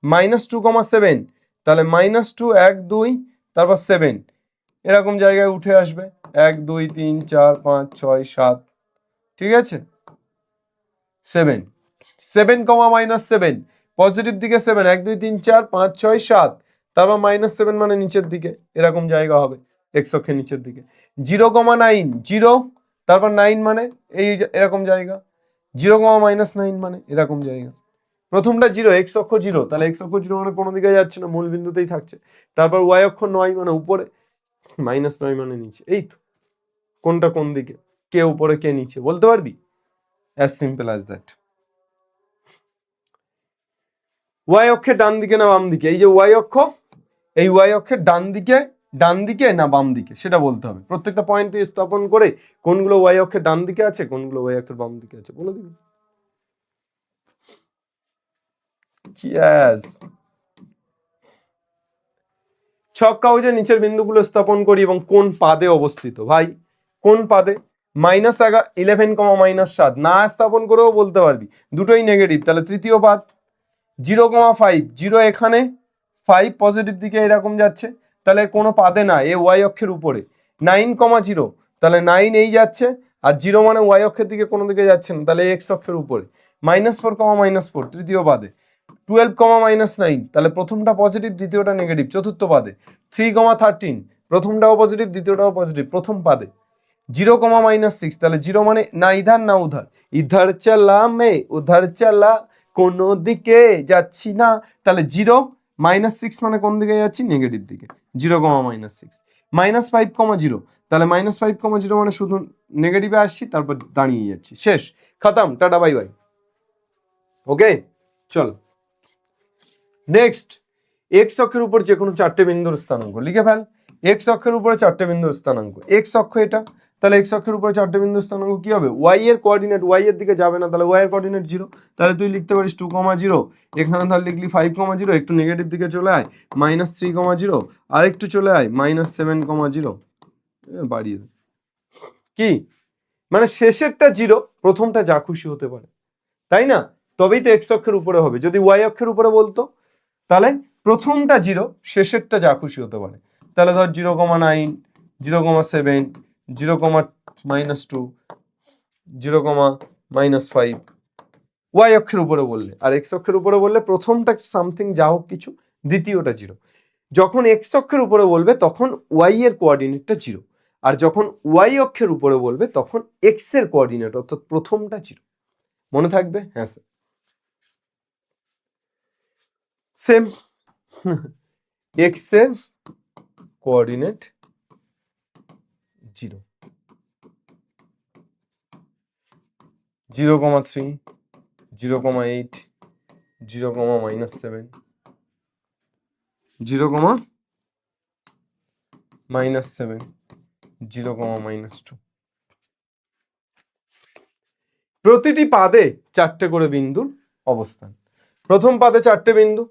মাইনাস 2 কমা 7, তাহলে মাইনাস 2 1 2 তারপর 7 এরকম জায়গায় উঠে আসবে, 1 2 3 4 5 6 7, ঠিক আছে। 7 7 কমা মাইনাস 7 পজিটিভ দিকে 7 1 2 3 4 5 6 7, তারপর মাইনাস 7 মানে নিচের দিকে এরকম জায়গা হবে, এক্স অক্ষের নিচের দিকে। 0 কমা 9 0, তারপর 9 মানে এই এরকম জায়গা, 0 কমা মাইনাস 9 মানে এরকম জায়গা। প্রথমটা 0, এক্স অক্ষ 0, তাহলে এক্স অক্ষ 0 মানে কোনো দিকে যাচ্ছে না, মূল বিন্দুতেই থাকছে। তারপর ওয়াই অক্ষ 9 মানে উপরে, মাইনাস 9 মানে নিচে। এই তো কোনটা কোন দিকে, কে উপরে কে নিচে বলতে পারবি? As simple as that. Y অক্ষের ডান দিকে না বাম দিকে? এই যে ওয়াই অক্ষ, এই ওয়াই অক্ষের ডান দিকে না বাম দিকে সেটা বলতে হবে। প্রত্যেকটা পয়েন্টে স্থাপন করে কোনগুলো ওয়াই অক্ষের ডান দিকে আছে, কোনগুলো ওয়াই অক্ষের বাম দিকে আছে বলে দিবি। ছক কাগজে নিচের বিন্দুগুলো স্থাপন করি এবং কোন পাদে অবস্থিত? ভাই কোন পাদে? -11, -7 না স্থাপন করেও বলতে পারবি, দুটোই নেগেটিভ, তাহলে তৃতীয় পাদ। 0,5, 0 এখানে, 5 পজিটিভ দিকে এরকম যাচ্ছে, তাহলে কোনো পাদে না, এ ওয়াই অক্ষের উপরে। 9,0, তাহলে 9 এই যাচ্ছে, আর 0 মানে ওয়াই অক্ষের দিকে কোনো দিকে যাচ্ছে না, তাহলে এক্স অক্ষের উপরে। -4, -4 তৃতীয় পাদে। 12, -9 তাহলে প্রথমটা পজিটিভ দ্বিতীয়টা নেগেটিভ চতুর্থ পাদে। 3, 13 প্রথমটাও পজিটিভ দ্বিতীয়টাও পজিটিভ প্রথম পাদে। 0, -6 তাহলে 0 মানে না ইধার না উধার, ইধার চালা মে উধার চালা, কোনো দিকে যাচ্ছি না, তাহলে 0, -6 মানে কোন দিকে যাচ্ছি? নেগেটিভ দিকে। 0, -6 -5, 0 তাহলে -5, 0 মানে শুধু নেগেটিভে আসছি, তারপর দাঁড়িয়ে যাচ্ছি, শেষ, খতম, টাটা বাই বাই। ওকে, চলো নেক্সট। এক্স অক্ষের উপর যে কোনো চারটে বিন্দুর স্থানাঙ্ক লিখে ফেল। এক্স অক্ষের উপরে চারটে বিন্দুর স্থানাঙ্ক, এক্স অক্ষ এটা, তাহলে এক্স অক্ষের উপরে চারটে বিন্দুর স্থানাঙ্ক কি হবে? ওয়াই এর কোঅর্ডিনেট ওয়াই এর দিকে যাবে না, তাহলে ওয়াই এর কোঅর্ডিনেট 0, তাহলে তুই লিখতে পারিস 2,0, এখানে ধর লিখলি 5,0, একটু নেগেটিভ দিকে চলে আয় -3,0, আর একটু চলে আয় -7,0, বাড়িয়ে দে। কি মানে শেষেরটা 0, প্রথমটা যা খুশি হতে পারে, তাই না? তবেই তো এক্স অক্ষের উপরে হবে। যদি ওয়াই অক্ষের উপরে বলতো তাহলে প্রথমটা 0, শেষেরটা যা খুশি হতে পারে। তাহলে ধর 0,9, 0,7, 0,-2, 0,-5 ওয়াই অক্ষের উপরে বললে, আর এক্স অক্ষের উপরে বললে প্রথমটা সামথিং যা হোক কিছু, দ্বিতীয়টা 0। যখন এক্স অক্ষের উপরে বলবে তখন ওয়াই এর কোঅর্ডিনেটটা 0, আর যখন ওয়াই অক্ষের উপরে বলবে তখন এক্স এর কোঅর্ডিনেট অর্থাৎ প্রথমটা 0। মনে থাকবে? হ্যাঁ স্যার। সেম এক্স এর কোঅর্ডিনেট 0, 0,3, 0,8, 0,-7, 0,-7, 0,-2। প্রতিটি পাদে চারটে করে বিন্দুর অবস্থান। প্রথম পাদে চারটে বিন্দু,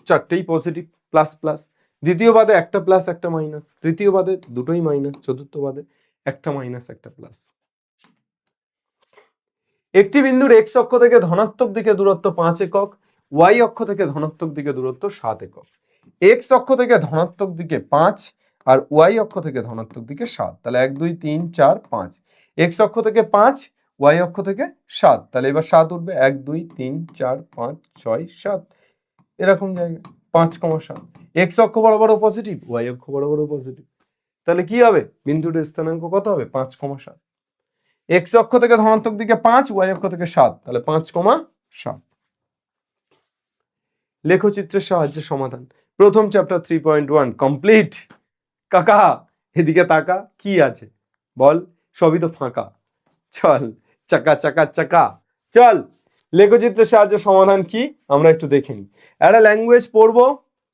চারটেই পজিটিভ প্লাস প্লাস। দ্বিতীয় পাদে একটা প্লাস একটা মাইনাস, তৃতীয় পাদে দুটোই মাইনাস, চতুর্থ পাদে একটা মাইনাস একটা প্লাস। একটি বিন্দুর এক্স অক্ষ থেকে ধনাত্মক দিকে দূরত্ব 5 একক, ওয়াই অক্ষ থেকে ধনাত্মক দিকে দূরত্ব 7 একক। এক্স অক্ষ থেকে ধনাত্মক দিকে 5 আর ওয়াই অক্ষ থেকে ধনাত্মক দিকে 7, তাহলে 1, 2, 3, 4, 5। এক্স অক্ষ থেকে 5, ওয়াই অক্ষ থেকে 7, তাহলে এবার 7 উঠবে 1, 2, 3, 4, 5, 6, 7 এরকম জায়গায় 5,7। এক্স অক্ষ বরাবর পজিটিভ, ওয়াই অক্ষ বরাবর পজিটিভ, তাহলে কি হবে? বিন্দুটির স্থানাঙ্ক কত হবে? 5,7। এক্স অক্ষ থেকে ধনাত্মক দিকে 5, ওয়াই অক্ষ থেকে 7, তাহলে 5,7। লেখচিত্রের সাহায্যে সমাধান। প্রথম চ্যাপ্টার 3.1 কমপ্লিট। কাকা এদিকে তাকা, কি আছে বল? সবই তো ফাঁকা। চল চাকা চাকা চাকা, চল লেখচিত্রের সাহায্যে সমাধান কি আমরা একটু দেখে নিই। একটা ল্যাঙ্গুয়েজ পড়বো,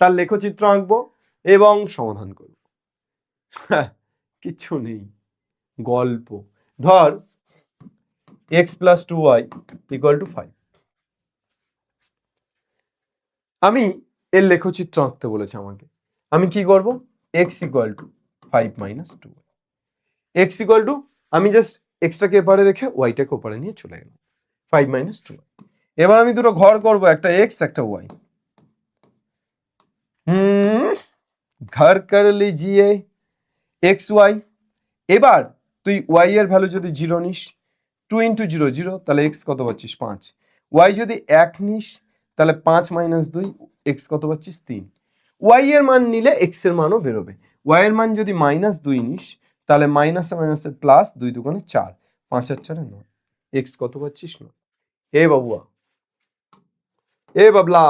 তার লেখচিত্র আঁকবো এবং সমাধান করব। কিচ্ছু নেই, গল্প। ধর x + 2y = 5, আমি এর লেখচিত্র আঁকতে বলেছে আমাকে। আমি কি করব? x = 5 - 2, x = আমি জাস্ট এক্সটাকে এপারে রেখে ওয়াইটাকে ওপারে নিয়ে চলে গেলাম, 5 - 2। এবার আমি দুটো ঘর করব, একটা x একটা y। ঘর কর লিজিয়ে x y। এবার তুই y এর ভ্যালু যদি 0 নিস, 2 × 0 0, তাহলে x কত পাচ্ছিস? 5। y যদি 1 নিস তাহলে 5 - 2, x কত পাচ্ছিস? 3। y এর মান নিলে x এর মানও বেরোবে। y এর মান যদি -2 নিস তাহলে মাইনাসে মাইনাসে প্লাস, 2 দুগুণে 4, 5 আর 4 9, x কত পাচ্ছিস? 9। এ বাবুয়া, এ বাবলা,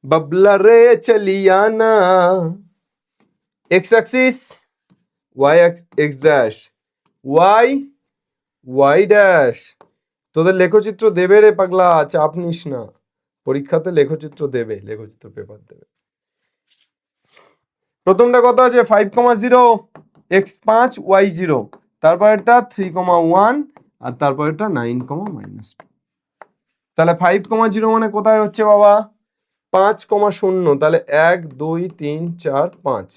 বাবলা রে চলিয়া না। x Axis y x dash, y y dash. তোদের লেখচিত্র দেবে রে পাগলা, চাপ নিস না, পরীক্ষাতে লেখচিত্র দেবে, লেখচিত্র পেপার দেবে। প্রথমটা কত আছে 5,0 x5 y0, তারপর এটা 3,1 আর তারপর এটা 9,-2। তাহলে 5,0 মানে কোথায় হচ্ছে বাবা 5,0, তাহলে 1 2 3 4 5।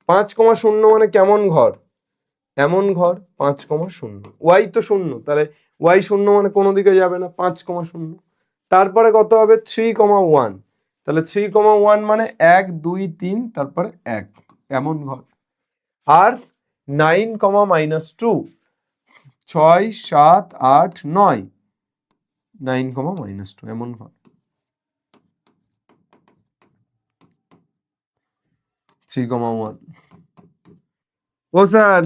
5,0 মানে কেমন ঘর, এমন ঘর 5,0। y তো 0, তাহলে y 0 মানে কোনো দিকে যাবে না 5,0। তারপরে কত হবে 3,1, তাহলে 3,1 মানে 1 2 3 তারপরে 1, এমন ঘর। আর 9,-2, 6 7 8 9, 9,-2 এমন ঘর। 3,1। ও স্যার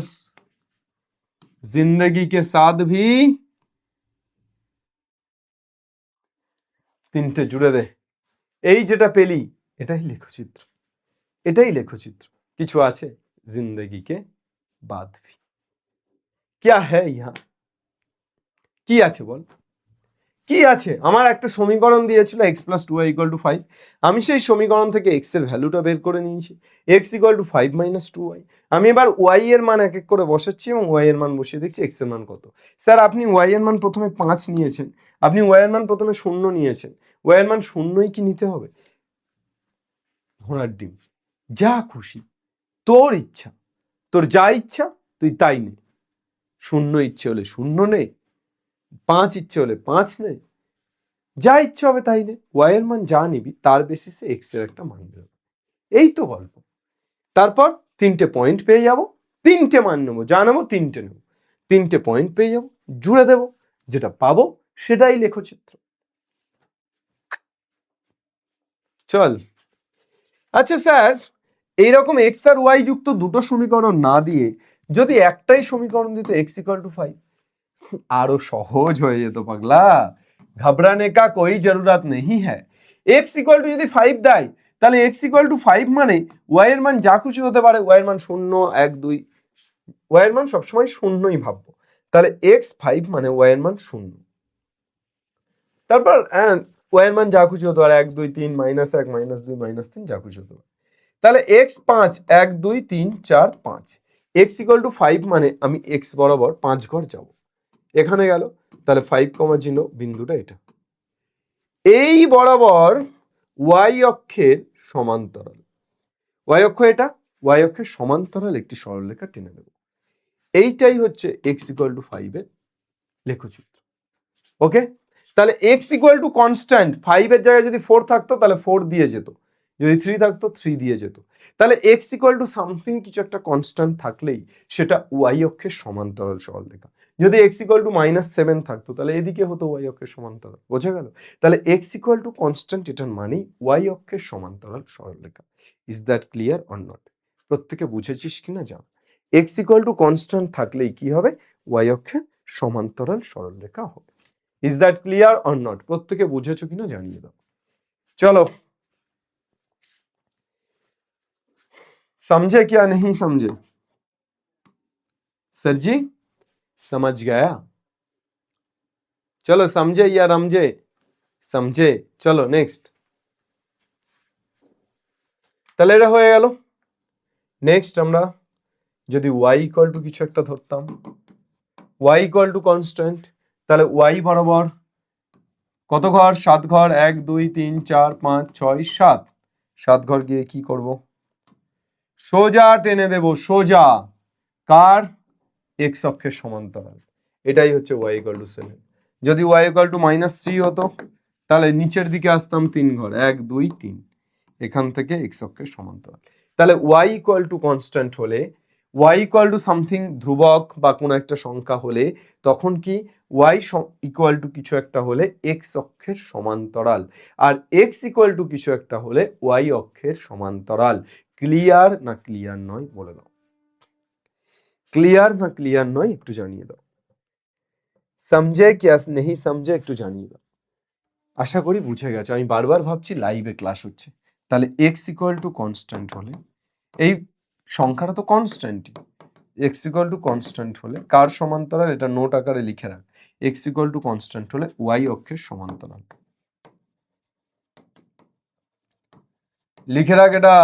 जिंदगी के साथ भी তিনটে জুড়ে দে, এই যেটা পেলি এটাই লেখচিত্র, এটাই লেখচিত্র। কিছু আছে जिंदगी के बाद भी, क्या है यहाँ, কি আছে বল, কি আছে? আমার একটা সমীকরণ দিয়েছিল x + 2y = 5, আমি সেই সমীকরণ থেকে x এর ভ্যালুটা বের করে নিয়েছি, x = 5 - 2y। আমি এবার y এর মান এক এক করে বসাচ্ছি এবং y এর মান বসিয়ে দেখছি x এর মান কত। স্যার আপনি y এর মান প্রথমে 5 নিয়েছেন, আপনি y এর মান প্রথমে 0 নিয়েছেন, y এর মান 0ই কি নিতে হবে? ঘোড়ার ডিম, যা খুশি তোর ইচ্ছা, তোর যা ইচ্ছা তুই তাই নে। 0 ইচ্ছে হলে 0 নে, 5 ইচ্ছে হলে 5 নে, যা ইচ্ছে হবে তাই নে। y এর মান যা নিবি তার বেসিসে x এর একটা মান বেরোবে, এই তো গল্প। তারপর 3টে পয়েন্ট পেয়ে যাব, 3টে মান নেবো, যা নেবো 3টে নেবো, 3টে পয়েন্ট পেয়ে যাব, জুড়ে দেব, যেটা পাবো সেটাই লেখচিত্র। চল। আচ্ছা স্যার এইরকম x আর y যুক্ত দুটো সমীকরণ না দিয়ে যদি একটাই সমীকরণ দিত x = 5, আরো সহজ হয়ে যেত পাগলা। ঘাবড়ানে কা কোই জরুরত নেই হ্যায়। x = যদি 5 দেয় তাহলে x = 5 মানে y এর মান যা খুশি হতে পারে, y এর মান 0 1 2, y এর মান সবসময় 0ই ভাববো। তাহলে x 5 মানে y এর মান 0। তারপর y এর মান যা খুশি হতে পারে 1 2 3 -1 -2 -3 যা খুশি হতে পারে। তাহলে x 5 1 2 3 4 5, x = 5 মানে আমি x বরাবর 5 ঘর যাব, এখানে গেল, তাহলে 5,0 বিন্দুটা এটা। এই বরাবর y অক্ষের সমান্তরাল, y অক্ষ এটা, y অক্ষের সমান্তরাল একটি সরলরেখা টেনে দেব। এইটাই হচ্ছে x = 5 এর লেখচিত্র। ওকে, তাহলে x = কনস্ট্যান্ট, 5 এর জায়গায় যদি 4 থাকতো তাহলে 4 দিয়ে যেত, যদি 3 থাকতো 3 দিয়ে যেত। তাহলে x = সামথিং কিছু একটা কনস্ট্যান্ট থাকলেই সেটা y অক্ষের সমান্তরাল সরলরেখা। যদি x = -7 থাকতো তাহলে এদিকে হতো y অক্ষের সমান্তরাল, বোঝা গেল? তাহলে x = কনস্ট্যান্ট এটার মানেই y অক্ষের সমান্তরাল সরলরেখা। Is that clear or not? প্রত্যেকে বুঝেছিস কিনা জান। x = কনস্ট্যান্ট থাকলেই কি হবে, y অক্ষের সমান্তরাল সরলরেখা হবে। Is that clear or not? প্রত্যেকে বুঝেছো কিনা জানিয়ে দাও। চলো, समझे क्या नहीं समझे? सर जी समझ गया? चलो समझे या रमझे? समझे। चलो नेक्स्ट। তাহলে এটা হয়ে গেল। নেক্সট আমরা যদি y = কিছু একটা ধরতাম, y = কনস্ট্যান্ট, তাহলে y বরাবর কত ঘর, 7 ঘর, 1 2 3 4 5 6 7, 7 ঘর গিয়ে কি করব, সোজা টেনে দেব, সোজা, কার, x অক্ষের সমান্তরাল। এটাই হচ্ছে y = 7। যদি y = -3 হতো তাহলে নিচের দিকে আসতাম 3 ঘর, 1 2 3, এখান থেকে x অক্ষের সমান্তরাল। তাহলে y = কনস্ট্যান্ট হলে, y = সামথিং ধ্রুবক বা কোনো একটা সংখ্যা হলে তখন কি y = কিছু একটা হলে x অক্ষের সমান্তরাল, আর x = কিছু একটা হলে y অক্ষের সমান্তরাল। ক্লিয়ার না ক্লিয়ার নয় বলে দাও, ক্লিয়ার না ক্লিয়ার নয় একটু জানিয়ে দাও। সমঝে কি নেই সমঝে একটু জানিয়ে দাও। আশা করি বুঝে গেছো। আমি বারবার ভাবছি লাইভে ক্লাস হচ্ছে। তাহলে x = কনস্ট্যান্ট হলে, এই সংখ্যাটা তো কনস্ট্যান্টই, x = কনস্ট্যান্ট হলে কার সমান্তরাল, এটা নোট আকারে লিখে রাখ, x = কনস্ট্যান্ট হলে y অক্ষের সমান্তরাল। লিখে রাখ এটা,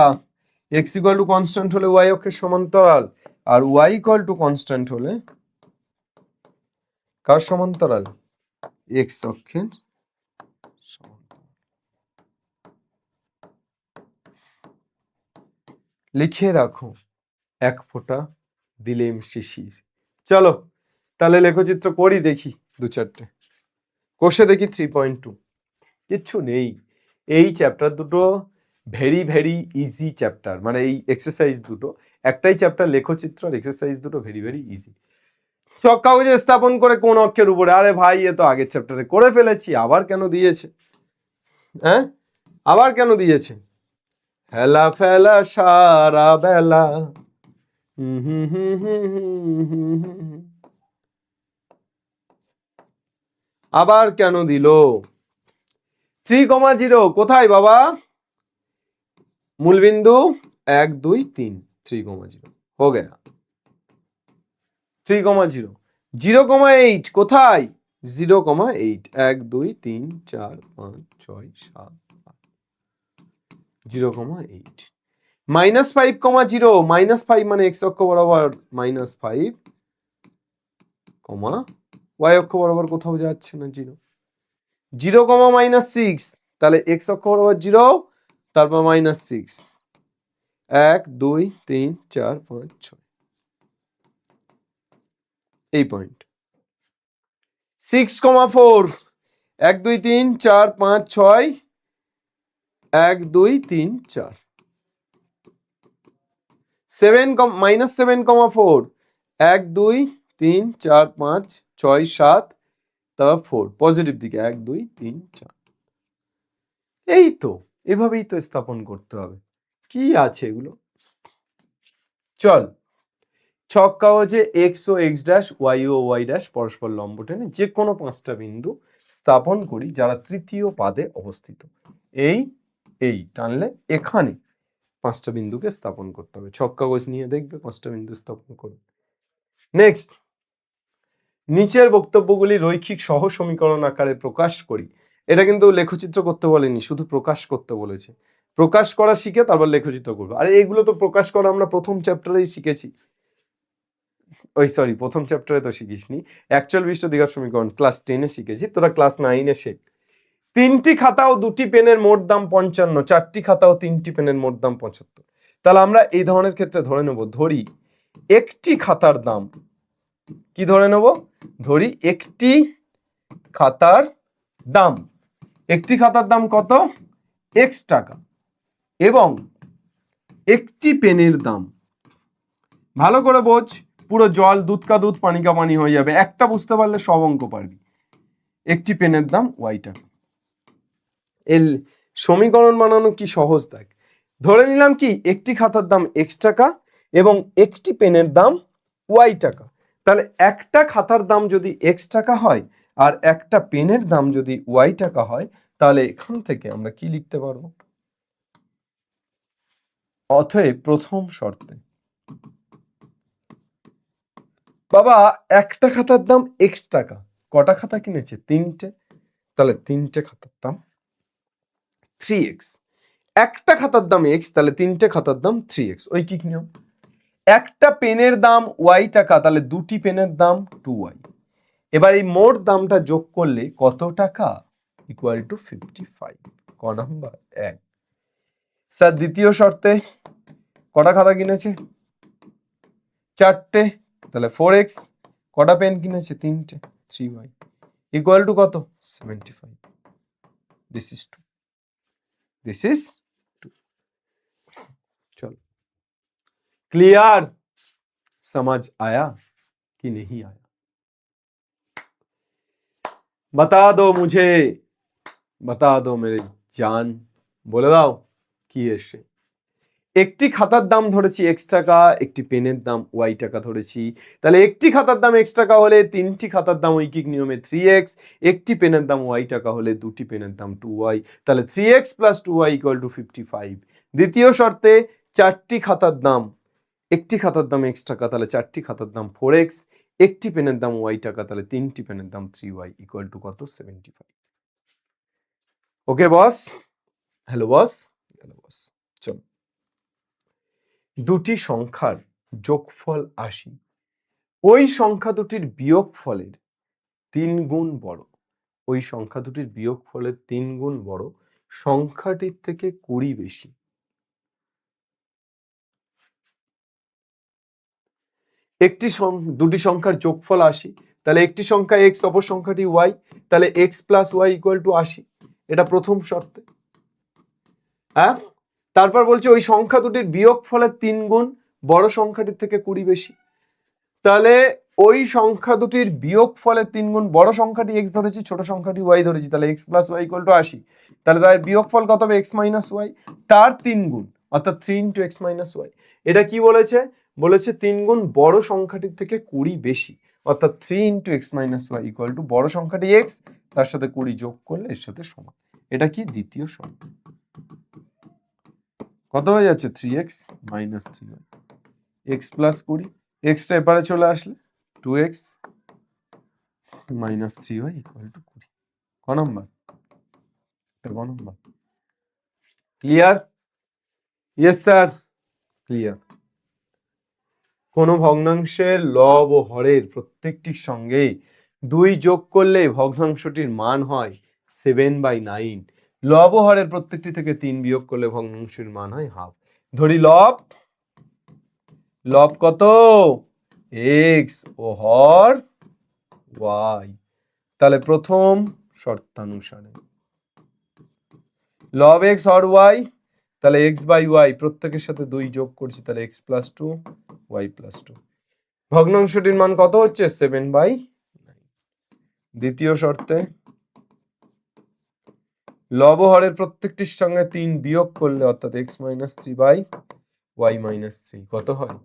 x ইকুয়াল টু কনস্ট্যান্ট হলে y অক্ষের সমান্তরাল, আর y ইকুয়াল টু কনস্ট্যান্ট হলে কার সমান্তরাল? x অক্ষের সমান্তরাল। লিখে রাখো, এক ফোঁটা দিলেম শিশির। চলো তাহলে লেখচিত্র করি, দেখি দু চারটে কোষে দেখি 3.2। কিচ্ছু নেই, এই চ্যাপ্টার দুটো ভেরি ভেরি ইজি চ্যাপ্টার, মানে এই এক্সারসাইজ দুটো, একটাই চ্যাপ্টার লেখচিত্র আর এক্সারসাইজ দুটো ভেরি ভেরি ইজি। ছক কাগজে স্থাপন করে কোন অক্ষের উপরে, আরে ভাই এ তো আগের চ্যাপ্টারে করে ফেলেছি, আবার কেন দিয়েছে? হ্যাঁ আবার কেন দিয়েছে? হেলা ফেলা সারা বেলা, আবার কেন দিল? 3,0 কোথায় বাবা? মূলবিন্দু 1 2 3, 3,0 हो गया। 3,0 0,8 কোথায়? 0,8 1 2 3 4 5 6 7 0,8 -5,0 -5 মানে x অক্ষ বরাবর -5, y অক্ষ বরাবর কোথাও যাচ্ছে না 0 0,-6, তাহলে x অক্ষ বরাবর 0, তারপর -6 1 2 3 4 5 6, এই পয়েন্ট 6,4 1 2 3 4 5 6 1 2 3 4 7 -7,4 1 2 3 4 5 6 7, তারপর 4 পজিটিভ দিকে 1 2 3 4। এই তো এভাবেই তো স্থাপন করতে হবে, কি আছে এগুলো। চল ছক কাগজে x ও x ড্যাশ y ও y ড্যাশ পরস্পর লম্ব টেনে যে কোনো 5টা বিন্দু স্থাপন করি যারা তৃতীয় পাদে অবস্থিত। এই টানলে এখানে 5টা বিন্দুকে স্থাপন করতে হবে। ছক কাগজ নিয়ে দেখবে 5টা বিন্দু স্থাপন করবে। নেক্সট, নিচের বক্তব্যগুলি রৈখিক সহ সমীকরণ আকারে প্রকাশ করি। এটা কিন্তু লেখচিত্র করতে বলেনি, শুধু প্রকাশ করতে বলেছে। প্রকাশ করা শিখে তারপর লেখচিত্র করবে। আরে এগুলো তো প্রকাশ করা আমরা প্রথম চ্যাপ্টারেই শিখেছি। প্রথম চ্যাপ্টারে তো শিখিসনি, অ্যাকচুয়াল বিশিষ্ট দ্বিঘাত সমীকরণ ক্লাস 10-এ শিখেছি, তোরা ক্লাস 9-এ শেখ। 3টি খাতা ও 2টি পেনের মোট দাম 55, 4টি খাতা ও 3টি পেনের মোট দাম 75। তাহলে আমরা এই ধরনের ক্ষেত্রে ধরে নেব, ধরি একটি খাতার দাম, কি ধরে নেব? ধরি একটি খাতার দাম, একটি খাতার দাম কত? x টাকা, এবং একটি পেনের দাম, ভালো করে বোঝ, পুরো জল দুধ কা দুধ পানি কা পানি হয়ে যাবে, একটা বুঝতে পারলে সব অঙ্ক পারবি। একটি পেনের দাম y টাকা। এর সমীকরণ বানানো কি সহজ, দেখ। ধরে নিলাম কি একটি খাতার দাম x টাকা এবং একটি পেনের দাম y টাকা। তাহলে একটা খাতার দাম যদি x টাকা হয় আর একটা পেনের দাম যদি y টাকা হয়, তাহলে এখান থেকে আমরা কি লিখতে পারবো? অতএব প্রথম শর্তে বাবা একটা খাতার দাম x টাকা, কটা খাতা কিনেছে? 3টে, তাহলে 3টে খাতার দাম 3x। একটা খাতার দাম x, তাহলে 3টে খাতার দাম 3x। ওই কি নিয়ম? একটা পেনের দাম y টাকা, তাহলে 2টি পেনের দাম 2y। এবার এই মোট দামটা যোগ করলে কত টাকা? Equal to 55। ক নাম্বার? 1। স্যার দ্বিতীয় শর্তে কটা খাতা কিনেছে? 4টে, তাহলে 4x। কটা পেন কিনেছে? 3টে, 3y। ইকুয়াল টু কত? 75। This is 2, this is 2। চলো, क्लियर? समझ आया कि नहीं आया? बता दो मुझे, बता दो मेरे जान, বলে দাও কি এসে। একটি খাতার দাম ধরেছি x টাকা, একটি পেনের দাম y টাকা ধরেছি। তাহলে একটি খাতার দাম x টাকা হলে 3টি খাতার দাম ঐকিক নিয়মে 3x, একটি পেনের দাম y টাকা হলে 2টি পেনের দাম 2y, তাহলে 3x + 2y = 55। দ্বিতীয় শর্তে 4টি খাতার দাম, একটি খাতার দাম x টাকা, তাহলে 4টি খাতার দাম 4x, একটি পেনের দাম y টাকা, তাহলে 3টি পেনের দাম 3y = কত? 75। Okay boss? Hello boss? Hello boss. দুটি সংখ্যার যোগফল 80, ওই সংখ্যা দুটির বিয়োগফলের 3 গুণ বড়, ওই সংখ্যা দুটির বিয়োগফলের 3 গুণ বড় সংখ্যাটির থেকে 20 বেশি। দুটি সংখ্যার যোগফল 80, তাহলে একটি সংখ্যা x অপর সংখ্যাটি y, তাহলে x plus y equal two 80, এটা প্রথম শর্তে। হ্যাঁ, তারপর বলছে ওই সংখ্যা দুটির বিয়োগফলের 3 গুণ বড় সংখ্যাটির থেকে 20 বেশি। তাহলে ওই সংখ্যা দুটির বিয়োগফলের 3 গুণ বড় সংখ্যাটি x ধরেছি, ছোট সংখ্যাটি y ধরেছি, তাহলে x plus y equal two 80, তাহলে তার বিয়োগফল কত হবে? x মাইনাস y, তার 3 গুণ, অর্থাৎ 3 ইন্টু x মাইনাস y। এটা কি বলেছে? বলেছে 3 গুণ বড় সংখ্যাটির থেকে 20 বেশি, অর্থাৎ 3 into x minus y equal two বড় সংখ্যাটি x, তার সাথে 20 যোগ করলে এর সাথে সমান। এটা কি? দ্বিতীয় শর্ত। কত হয়ে যাচ্ছে? 3x minus 3y, x plus 20, extra এপারে চলে আসলে 2x minus 3y equal to 20। ক নম্বর? ক্লিয়ার? Yes sir, clear. কোন ভগ্নাংশের লব ও হরের প্রত্যেকটির সঙ্গে 2 যোগ করলে ভগ্নাংশটির মান হয় 7/9, লব ও হরের প্রত্যেকটি থেকে 3 বিয়োগ করলে ভগ্নাংশের মান হয় হাফ। ধরি লব কত? x ও হর y, তাহলে প্রথম শর্তানুসারে লব x হর y, তাহলে x বাই y প্রত্যেকের সাথে 2 যোগ করছি, তাহলে x প্লাস 2 y প্লাস 2, ভগ্নাংশটির মান কত হচ্ছে? 7/9। দ্বিতীয় শর্তে লব ও হরের প্রত্যেকটির সঙ্গে 3 বিয়োগ করলে, অর্থাৎ x minus 3 by y minus 3 কত হয়?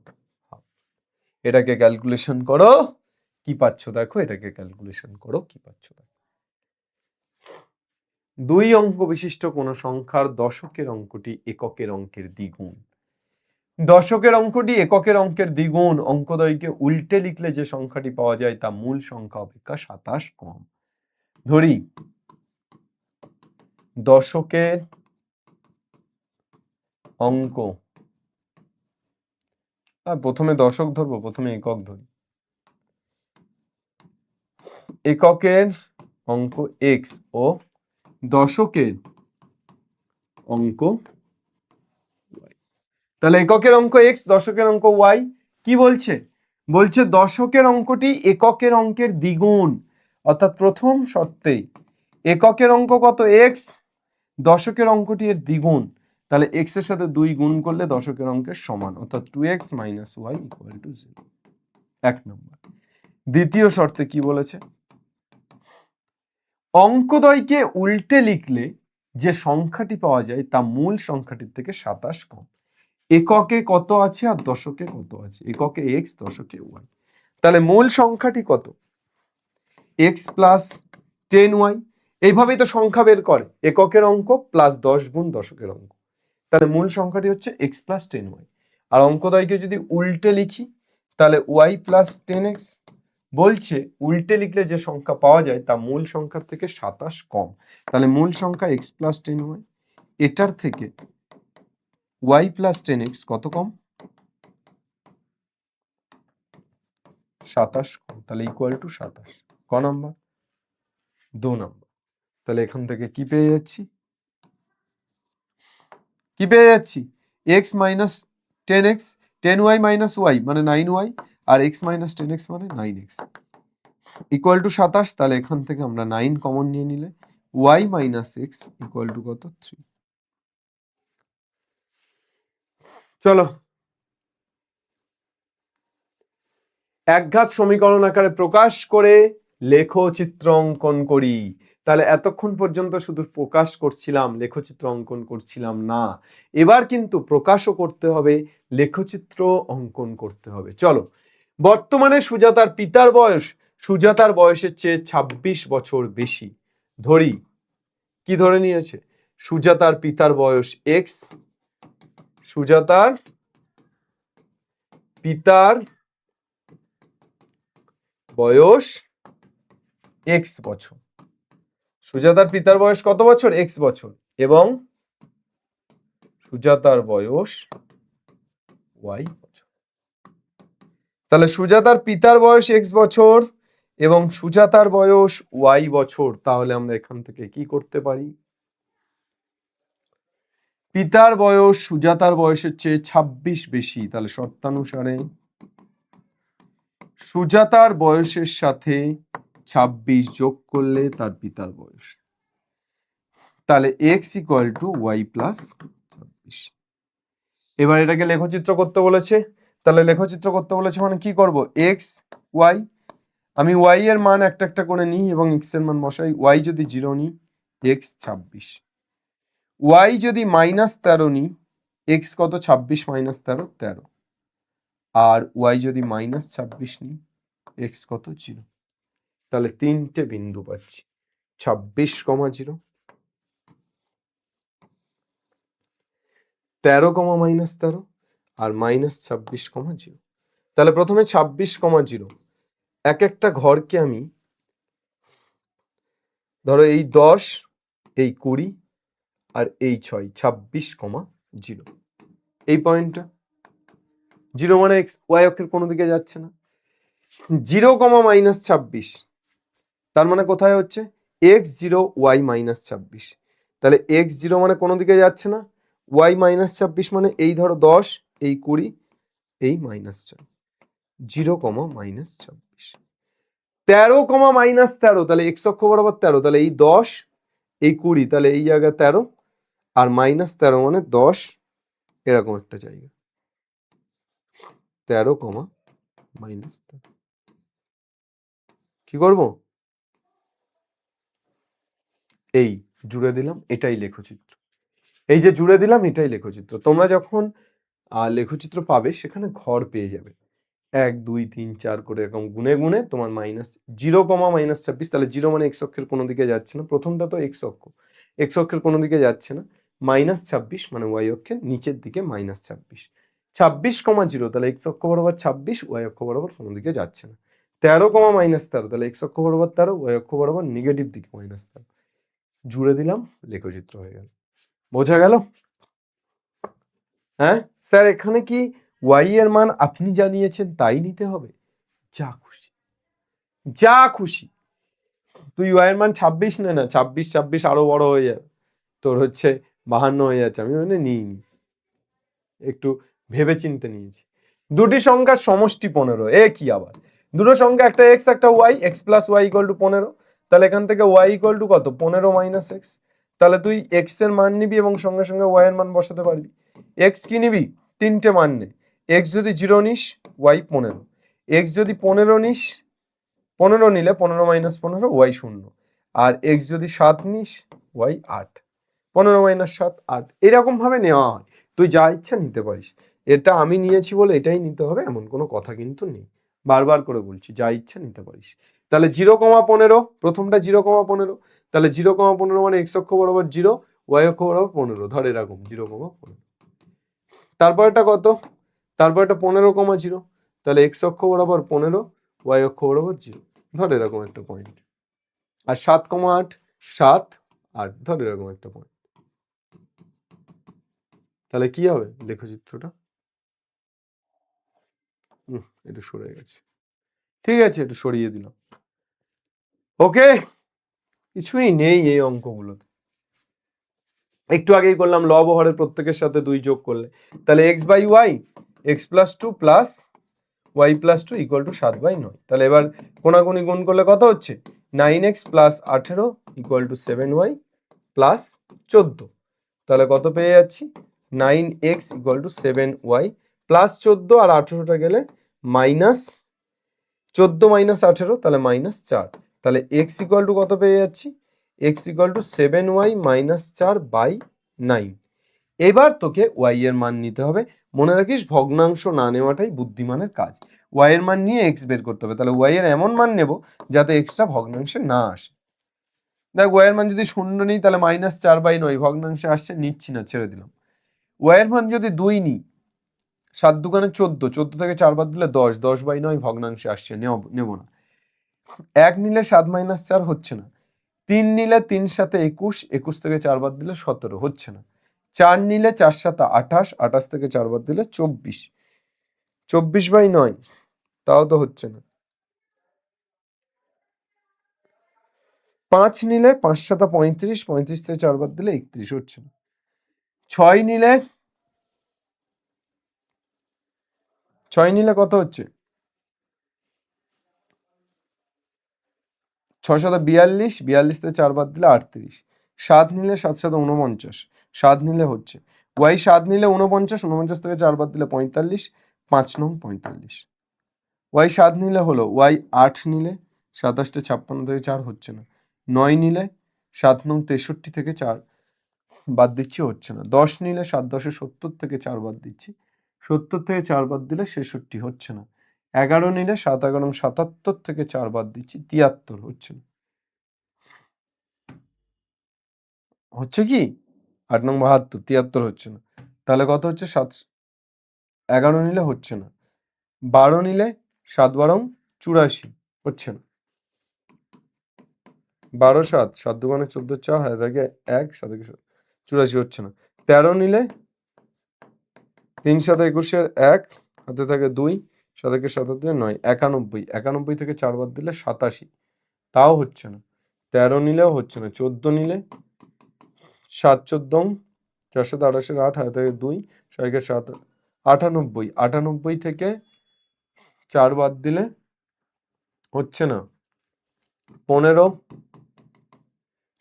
এটাকে ক্যালকুলেশন করো, কি পাচ্ছ দেখো, এটাকে ক্যালকুলেশন করো, কি পাচ্ছ দেখো। 2 অঙ্ক বিশিষ্ট কোন সংখ্যার দশকের অঙ্কটি এককের অঙ্কের দ্বিগুণ। দশকের অঙ্কটি এককের অঙ্কের দ্বিগুণ, অঙ্কদ্বয়কে উল্টে লিখলে যে সংখ্যাটি পাওয়া যায় তা মূল সংখ্যা অপেক্ষা 27 কম। ধরি দশকের অঙ্ক, প্রথমে দশক ধরবো, প্রথমে একক ধরি। এককের অঙ্ক x ও দশকের অঙ্ক y, তাহলে এককের অঙ্ক x, দশকের অঙ্ক y। কি বলছে? বলছে দশকের অঙ্কটি এককের অঙ্কের দ্বিগুণ, অর্থাৎ প্রথম শর্তেই এককের অঙ্ক কত? x, দশকের অঙ্কটি এর দ্বিগুণ, তাহলে x এর সাথে 2 গুণ করলে দশকের অঙ্কের সমান, অর্থাৎ 2x minus y equal to 0। এক নম্বর। দ্বিতীয় শর্তে কি বলেছে? অঙ্কদ্বয়কে উল্টে লিখলে যে সংখ্যাটি পাওয়া যায় তা মূল সংখ্যাটির থেকে 27 কম। এককে কত আছে আর দশকে কত আছে? এককে x, দশকে y, তাহলে মূল সংখ্যাটি কত? x plus 10y। এইভাবেই তো সংখ্যা বের করে, এককের অঙ্ক প্লাস 10 গুণ দশকের অঙ্ক, তাহলে মূল সংখ্যাটি হচ্ছে x প্লাস 10y। আর অঙ্কদ্বয়কে যদি উল্টে লিখি তাহলে y প্লাস 10x। বলছে উল্টে লিখলে যে সংখ্যা পাওয়া যায় তা মূল সংখ্যার থেকে 27 কম, তাহলে মূল সংখ্যা x প্লাস 10y, এটার থেকে y প্লাস 10x কত কম? 27 কম, তাহলে ইকুয়াল টু 27। ক নম্বর? 2 নম্বর। তাহলে এখান থেকে কি পেয়ে যাচ্ছি? কি পেয়ে যাচ্ছি? x minus 10x, 10y minus y মানে 9y, আর x মাইনাস 10x মানে 9x ইকুয়াল টু 27। তাহলে এখান থেকে আমরা 9 কমন নিয়ে নিলে y minus x equal to কত? 3। চলো একঘাত সমীকরণ আকারে প্রকাশ করে লেখচিত্র অঙ্কন করি। তাহলে এতক্ষণ পর্যন্ত শুধু প্রকাশ করছিলাম, লেখচিত্র অঙ্কন করছিলাম না, এবার কিন্তু প্রকাশও করতে হবে, লেখচিত্র অঙ্কন করতে হবে। চলো, বর্তমানে সুজাতার পিতার বয়স সুজাতার বয়সের চেয়ে 26 বছর বেশি। ধরি, কি ধরে নিয়েছে? সুজাতার পিতার বয়স x, সুজাতার পিতার বয়স x বছর। সুজাতার পিতার বয়স কত বছর? x বছর, এবং সুজাতার বয়স ওয়াই বছর। তাহলে সুজাতার পিতার বয়স এক্স বছর এবং সুজাতার বয়স ওয়াই বছর। তাহলে আমরা এখান থেকে কি করতে পারি? পিতার বয়স সুজাতার বয়সের চেয়ে 26 বেশি, তাহলে শর্তানুসারে সুজাতার বয়সের সাথে 26 যোগ করলে তার পিতার বয়স। তাহলে X equal to Y plus 26। এবার এটাকে লেখচিত্র করতে বলেছে, তাহলে লেখচিত্র করতে বলেছে মানে কি করব? এক্স ওয়াই, আমি ওয়াই এর মান একটা একটা করে নিই এবং এক্স এর মান বসাই। ওয়াই যদি 0 নিই, এক্স 26। ওয়াই যদি -13 নিই, এক্স কত? 26 - 13 13। আর ওয়াই যদি -26 নিই, এক্স কত? 0। তাহলে তিনটে বিন্দু পাচ্ছি, 26, 0, 13, -13 আর -26, 0। তাহলে প্রথমে 26, 0, এক একটা ঘরকে আমি ধরো এই 10, এই 20 আর এই 6, 26, 0। এই পয়েন্টটা 0 মানে এক্স ওয়াই অক্ষের কোনো দিকে যাচ্ছে না। 0, -26, তার মানে কোথায় হচ্ছে? x0 y -26। তাহলে x0 মানে কোনো দিকে যাচ্ছে না, y -26 মানে এই ধরো 10, এই 20, এই -4, 0, -26। 13, -13, তাহলে x অক্ষ বরাবর 13, তাহলে এই 10, এই 20, তাহলে এই জায়গায় 13 আর -13 মানে 10, এরকম একটা জায়গা। 13, -13 কি করব? এই জুড়ে দিলাম, এটাই লেখচিত্র। এই যে জুড়ে দিলাম, এটাই লেখচিত্র। তোমরা যখন লেখচিত্র পাবে সেখানে ঘর পেয়ে যাবে 1 2 3 4 করে এরকম গুনে গুনে তোমার -0, -26। তাহলে 0 মানে এক্স অক্ষের কোনো দিকে যাচ্ছে না, প্রথমটা তো এক্স অক্ষ, এক্স অক্ষের কোনো দিকে যাচ্ছে না। -26 মানে ওয়াই অক্ষের নিচের দিকে -26, 26, 0, তাহলে এক্স অক্ষ বরাবর 26, ওয়াই অক্ষ বরাবর কোনো দিকে যাচ্ছে না। 13, -13, তাহলে এক্স অক্ষ বরাবর 13, ওয়াই অক্ষ বরাবর নেগেটিভ দিকে -13। জুড়ে দিলাম, লেখচিত্র হয়ে গেল। বোঝা গেল? হ্যাঁ স্যার, এখানে কি ওয়াই এর মান আপনি জানিয়েছেন তাই নিতে হবে? যা খুশি, যা খুশি। তুই ওয়াই এর মান 26 নে না, 26 আরো বড় হয়ে যাবে, তোর হচ্ছে 52 হয়ে যাচ্ছে। আমি মানে নিইনি, একটু ভেবে চিনতে নিয়েছি। দুটি সংখ্যার সমষ্টি 15, এ কি আবার? দুটো সংখ্যা, একটা এক্স একটা Y, X plus Y equal to 15। তাহলে এখান থেকে ওয়াই ইকুয়াল টু কত? 15 - এক্স। তাহলে তুই এক্স এর মান নিবি এবং সঙ্গে সঙ্গে ওয়াই এর মান বসাতে পারবি। এক্স কি নিবি? তিনটে মান নে। এক্স যদি 0 নিস, ওয়াই 15। এক্স যদি 15 নিস, 15 নিলে 15 - 15 ওয়াই 0। আর এক্স যদি 7 নিস, ওয়াই 8। 15 - 7 8, এরকম ভাবে নেওয়া হয়। তুই যা ইচ্ছা নিতে পারিস। এটা আমি নিয়েছি বলে এটাই নিতে হবে এমন কোনো কথা কিন্তু নেই। বারবার করে বলছি, যা ইচ্ছা নিতে পারিস। তাহলে 0, 15, প্রথমটা 0, 15, তাহলে 0, 15 মানে এক্স অক্ষ বরাবর 0, ওয়াই অক্ষ বরাবর 15, ধর এরকম 0, 15। তারপরটা কত? তারপরটা 15, 0, তাহলে এক্স অক্ষ বরাবর 15, ওয়াই অক্ষ বরাবর 0, ধর এরকম একটা পয়েন্ট। আর 7, 8, 7, 8, ধর এরকম একটা পয়েন্ট। তাহলে কি হবে লেখচিত্রটা? একটু সরে গেছে, ঠিক আছে, একটু সরিয়ে দিলাম। ওকে, কিছুই নেই এই অঙ্কগুলোতে। একটু আগেই করলাম লব ও হরের প্রত্যেকের সাথে 2 যোগ করলে, তাহলে x/y, x+2 plus y+2 equal to 7/9। তাহলে এবার কোনাকুনি গুণ করলে কত হচ্ছে? 9x plus 18 equal to 7y plus 14। তাহলে কত পেয়ে যাচ্ছি? 9x equal to 7y plus 14, আর 18টা গেলে -14 - 18, তাহলে -4। তাহলে x ইকুয়াল টু কত পেয়ে যাচ্ছি? x equal two 7y - 4/9। এবার তোকে y এর মান নিতে হবে। মনে রাখিস, ভগ্নাংশ না নেওয়াটাই বুদ্ধিমানের কাজ। y এর মান নিয়ে x বের করতে হবে। তাহলে y এর এমন মান নেব যাতে x টা ভগ্নাংশে না আসে। দেখ, y এর মান যদি 0 নিই তাহলে -4/9 ভগ্নাংশে আসছে, নিচ্ছি না, ছেড়ে দিলাম। y এর মান যদি 2 নিই, 7 দুগুণে 14, 14 থেকে 4 বাদ দিলে 10, 10/9 ভগ্নাংশে আসছে, নেব না। 1 নিলে 7 - 4 হচ্ছে না। 3 নিলে 3 সাথে 21, 21 থেকে 4 বাদ দিলে 17 হচ্ছে না। 4 নিলে 4 সাথে 28, 28 থেকে 4 বাদ দিলে 24, 24/9, তাও তো হচ্ছে না। 5 নিলে 5 7 35, 35 থেকে 4 বাদ দিলে 31, হচ্ছে না। 6 নিলে 6 নিলে কত হচ্ছে? 6 7 42, 42 থেকে 4 বাদ দিলে 38। 7 নিলে 7 7 49, 7 নিলে হচ্ছে। ওয়াই 7 নিলে 49, 49 থেকে 4 বাদ দিলে 45, 5 নং 45। ওয়াই 7 নিলে হলো, ওয়াই 8 নিলে 27 টা 56 থেকে 4 হচ্ছে না। 9 নিলে 7 নং 63 থেকে 4 বাদ দিচ্ছি, হচ্ছে না। 10 নিলে 7 10 70 থেকে 4 বাদ দিচ্ছি, 70 থেকে 4 বাদ দিলে 66, হচ্ছে না। 11 নিলে 7 11 77 থেকে 4 বাদ দিচ্ছি, 73, হচ্ছে না। হচ্ছে কি? 8 নং 72, 73 হচ্ছে না। তাহলে কত হচ্ছে? 11 নিলে হচ্ছে না। 12 নিলে 7 12 84, হচ্ছে না। 12 7 7 2 14 4 হাতে থাকে 1 7 84, হচ্ছে না। 13 নিলে 3 7 21 1 হাতে থাকে 2 7 1 7 2 9 91, 91 থেকে 4 বাদ দিলে 87, তাও হচ্ছে না। 13 নিলেও হচ্ছে না। 14 নিলে 7 14 4 7 28 8 হাতে থাকে 2 7 7 98, 98 থেকে 4 বাদ দিলে হচ্ছে না। 15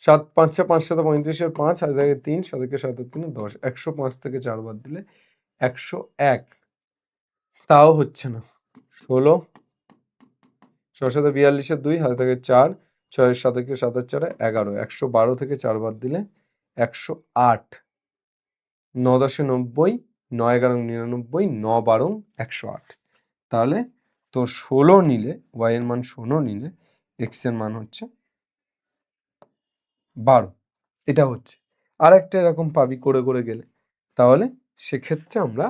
7 5 5 7 35 5 হাতে থাকে 3 7 7 3 10, 105 থেকে 4 বাদ দিলে 101, তাও হচ্ছে না। 16 6 7 42 2 হাতে থাকে 4 6 7 7 4 11, 112 থেকে 4 বাদ দিলে 108, 9 10 90, 9 11 99, 9 12 108। তাহলে তো 16 নিলে, y এর মান 16 নিলে x এর মান হচ্ছে 12, এটা হচ্ছে। আর একটা এরকম পাবি করে করে গেলে। তাহলে সেক্ষেত্রে আমরা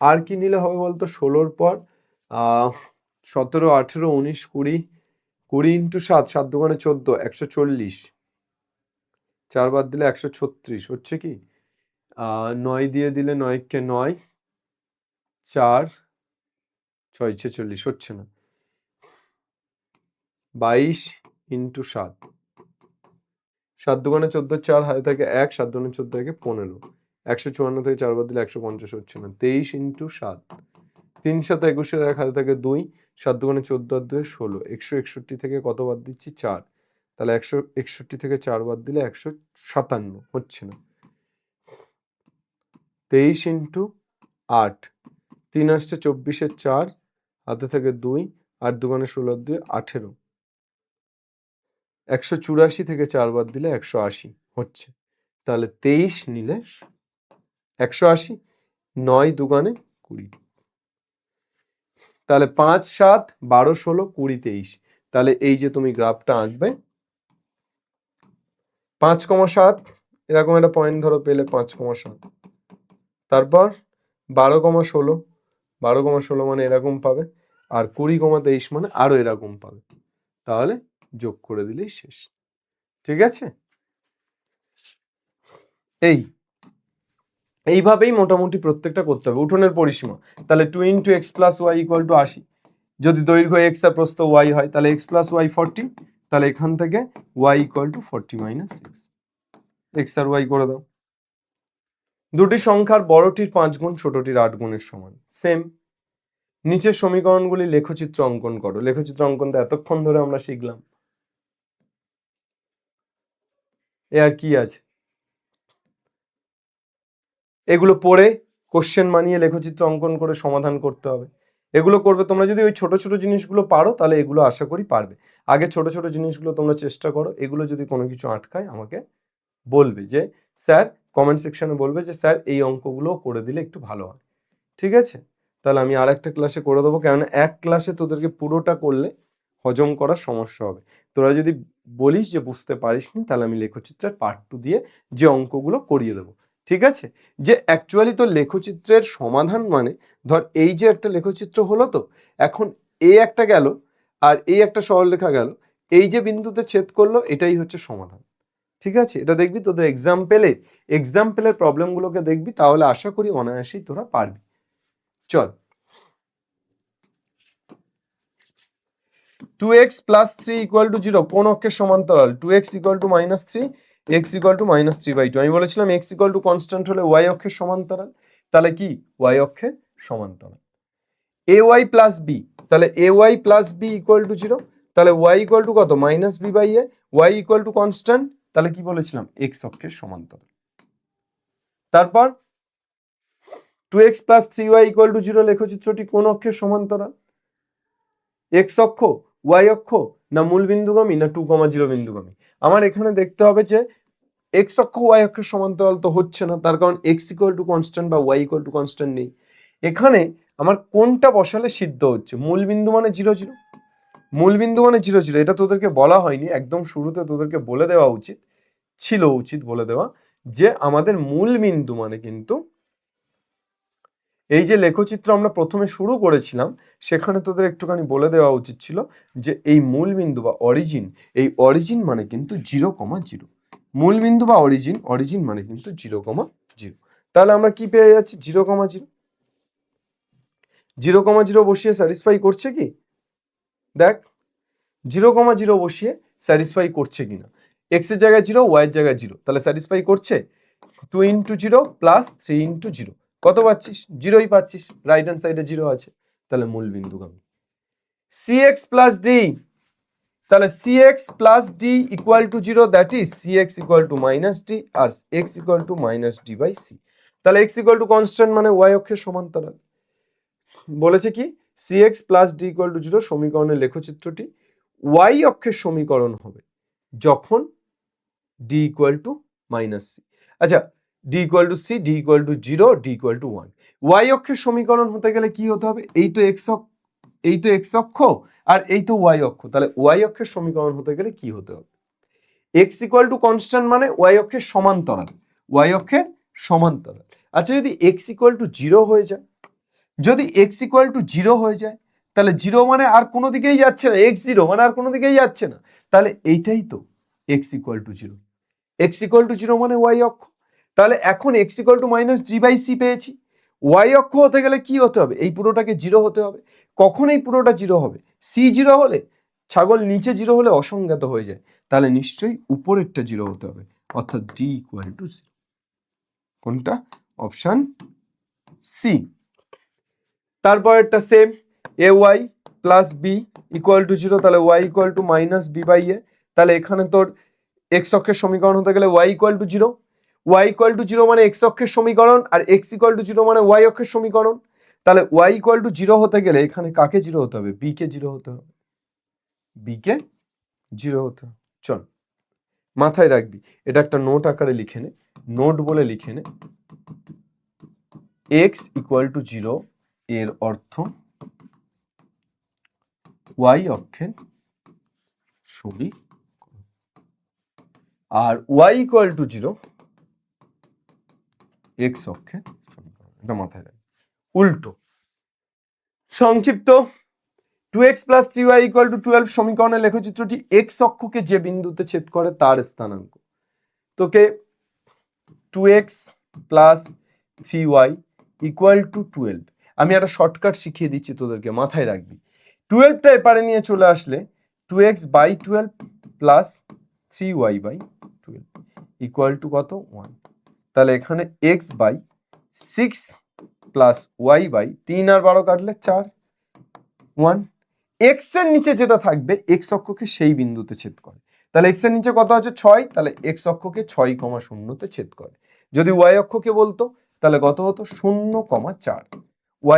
আর কি নিলে হবে বলতো? 16-র পর 17 18 19 20, 20 ইন্টু 7 7 2 14, 140, 4 বাদ দিলে 136, হচ্ছে কি? 9 দিয়ে দিলে 9 কে 9 4 6 46, হচ্ছে না। 22 ইন্টু 7 7 2 14 4 হাতে থাকে 1 7 2 14 থেকে 15, 154 থেকে 4 বাদ দিলে 150, হচ্ছে না। 23 ইন্টু 7 3 7 21 1 হাতে থাকে 2 7 2 14 আর 2 16, 161 থেকে কত বাদ দিচ্ছি? 4, তাহলে 161 থেকে 4 বাদ দিলে 157, হচ্ছে না। 23 ইন্টু 8 3 আসছে 24 4 হাতে থাকে 2 8 2 16 2 18, 184 থেকে 4 বাদ দিলে 180, হচ্ছে। তাহলে 23 নিলে 180, 9 2 20, তাহলে 5 7 12 16 20 23। তাহলে এই যে তুমি গ্রাফটা আঁকবে 5,7 এরকম একটা পয়েন্ট ধরো পেলে 5,7, তারপর 12,16 12,16 মানে এরকম পাবে, আর 20,23 মানে আরো এরকম পাবে। তাহলে যোগ করে দিলেই শেষ। ঠিক আছে? এইভাবেই মোটামুটি প্রত্যেকটা করতে হবে। উঠোনের পরিসীমা তাহলে 2 × x + y = 80, যদি দৈর্ঘ্য x আর প্রস্থ y হয় তাহলে x + y 40, তাহলে এখান থেকে y = 40 - 6, x আর y করে দাও। দুটি সংখ্যার বড়টির 5 গুণ ছোটটির 8 গুণের সমান, সেম। নিচের সমীকরণগুলি লেখচিত্র অঙ্কন করো। লেখচিত্র অঙ্কনটা এতক্ষণ ধরে আমরা শিখলাম, এ আর কি আছে? এগুলো পড়ে কোশ্চেন বানিয়ে লেখচিত্র অঙ্কন করে সমাধান করতে হবে। এগুলো করবে তোমরা। যদি ওই ছোট ছোট জিনিসগুলো পারো তাহলে এগুলো আশা করি পারবে। আগে ছোট ছোট জিনিসগুলো তোমরা চেষ্টা করো। এগুলো যদি কোনো কিছু আটকায় আমাকে বলবে যে স্যার, কমেন্ট সেকশনে বলবে যে স্যার এই অঙ্কগুলো করে দিলে একটু ভালো হয়। ঠিক আছে? তাহলে আমি আর একটা ক্লাসে করে দেবো, কেননা এক ক্লাসে তোদেরকে পুরোটা করলে হজম করার সমস্যা হবে। তোরা যদি বলিস যে বুঝতে পারিসনি তাহলে আমি লেখচিত্রের পার্ট 2 দিয়ে যে অঙ্কগুলো করিয়ে দেবো। ঠিক আছে? যে অ্যাকচুয়ালি তো লেখচিত্রের সমাধান মানে ধর এই যে একটা লেখচিত্র হলো, তো এখন এ একটা গেল আর এই একটা সরলরেখা গেল, এই যে বিন্দুতে ছেদ করলো এটাই হচ্ছে সমাধান। ঠিক আছে? এটা দেখবি তোদের এক্সাম্পলের প্রবলেমগুলোকে দেখবি, তাহলে আশা করি অনায়াসেই তোরা পারবি। চল 2x প্লাস 3 ইকুয়াল টু 0 কোন অক্ষের সমান্তরাল? 2x equal to minus 3, x equal to minus 3/2। আমি বলেছিলাম x ইকুয়াল টু কনস্ট্যান্ট হলে y অক্ষের সমান্তরাল, তাহলে কি y অক্ষের সমান্তরাল। ay প্লাস b, তাহলে ay plus b equal to 0, তাহলে y ইকুয়াল টু কত? Minus b by a, y equal to constant, তাহলে কি বলেছিলাম? x অক্ষের সমান্তরাল। তারপর 2x plus 3y equal to 0 লেখচিত্রটি কোন অক্ষের সমান্তরাল? x অক্ষ, y অক্ষ, না মূল বিন্দুগামী, না 2,0 বিন্দুগামী? আমার এখানে দেখতে হবে যে x অক্ষ y অক্ষের সমান্তরাল তো হচ্ছে না, তার কারণ x ইকুয়াল টু কনস্ট্যান্ট বা y ইকুয়াল টু কনস্ট্যান্ট নেই। এখানে আমার কোনটা বসালে সিদ্ধ হচ্ছে? মূল বিন্দু মানে 0 0, মূল বিন্দু মানে 0 0, এটা তোদেরকে বলা হয়নি, একদম শুরুতে তোদেরকে বলে দেওয়া উচিত ছিল, বলে দেওয়া যে আমাদের মূল বিন্দু মানে কিন্তু এই যে লেখচিত্র আমরা প্রথমে শুরু করেছিলাম সেখানে তোদের একটুখানি বলে দেওয়া উচিত ছিল যে এই মূল বিন্দু বা অরিজিন, এই অরিজিন মানে কিন্তু 0,0, মূল বিন্দু বা অরিজিন মানে কিন্তু 0,0। তাহলে আমরা কি পেয়ে যাচ্ছি? 0,0। 0,0 বসিয়ে স্যাটিসফাই করছে কি? দেখ 0,0 বসিয়ে স্যাটিসফাই করছে কিনা। x এর জায়গায় 0, y এর জায়গায় 0, তাহলে স্যাটিসফাই করছে। 2 ইন্টু 0 প্লাস 3 ইন্টু 0, কত পাচ্ছিস? 0ই পাচ্ছিস, রাইট হ্যান্ড সাইডে 0 আছে, তাহলে মূল বিন্দুগামী। cx প্লাস d, তাহলে cx plus d equal to 0, that is cx equal to minus d আর x equal to minus d by c। তাহলে x ইকুয়াল টু কনস্ট্যান্ট মানে y অক্ষের সমান্তরাল। বলেছে কি? cx plus d equal to 0 সমীকরণের লেখচিত্রটি y অক্ষের সমীকরণ হবে যখন d equal to minus c। আচ্ছা, d equal to c, d equal to 0, d equal to 1। y অক্ষের সমীকরণ হতে গেলে কি হতে হবে? এই তো x অক্ষ আর এই তো y অক্ষ, তাহলে y অক্ষের সমীকরণ হতে গেলে কি হতে হবে? x ইকুয়াল টু কনস্ট্যান্ট মানে y অক্ষের সমান্তরাল, y অক্ষের সমান্তরাল। আচ্ছা, যদি x ইকুয়াল টু 0 হয়ে যায়, যদি x ইকুয়াল টু 0 হয়ে যায়, তাহলে 0 মানে আর কোনো দিকেই যাচ্ছে না, x0 মানে আর কোনো দিকেই যাচ্ছে না, তাহলে এইটাই তো x equal to 0। x equal to 0 মানে y অক্ষ, তাহলে এখন x equal to minus g by c পেয়েছি। y অক্ষ হতে গেলে কি হতে হবে? এই পুরোটাকে 0 হতে হবে। কখন এই পুরোটা 0 হবে? c 0 হলে, ছাগল নিচে 0 হলে অসংজ্ঞাত হয়ে যায়, তাহলে নিশ্চয়ই উপরেরটা 0 হতে হবে, অর্থাৎ d ইকুয়াল টু 0। কোনটা? Option C. তারপরেরটা same, ay plus b equal to 0, তাহলে y equal to minus b by a। তাহলে এখানে তোর x অক্ষের সমীকরণ হতে গেলে y equal to 0, y equal to 0 মানে x অক্ষের সমীকরণ, আর x ইকুয়াল টু 0 মানে y অক্ষের সমীকরণ। তাহলে y ইকুয়াল টু 0 হতে গেলে এখানে কাকে 0 হতে হবে? b কে 0 হতে হবে, b কে 0 হতে হবে। চল মাথায় রাখবি, এটা একটা নোট আকারে লিখে নে, নোট বলে লিখে নে। x ইকুয়াল টু 0 এর অর্থ y অক্ষের সমীকরণ, আর y ইকুয়াল টু 0 x অক্ষের সমীকরণ। এটা মাথায় রাখবি। উল্টো সংক্ষিপ্ত, 2x plus 3y equal to 12 সমীকরণের লেখচিত্রটি x অক্ষকে যে বিন্দুতে ছেদ করে তার স্থানাঙ্ক। তোকে 2x plus 3y equal to 12, আমি একটা শর্টকাট শিখিয়ে দিচ্ছি তোদেরকে, মাথায় রাখবি। 12টা এপারে নিয়ে চলে আসলে 2x by 12 plus 3y by 12 equal to কত? 1। তাহলে এখানে x by 6 plus y by 3 আর 12 কাটলে 4, 1। x এর নিচে যেটা থাকবে x অক্ষকে সেই বিন্দুতে ছেদ করে, তাহলে x এর নিচে কত আছে? 6, তাহলে x অক্ষকে 6,0 তে ছেদ করে। যদি y অক্ষকে বলতো তাহলে কত হতো? 0,4।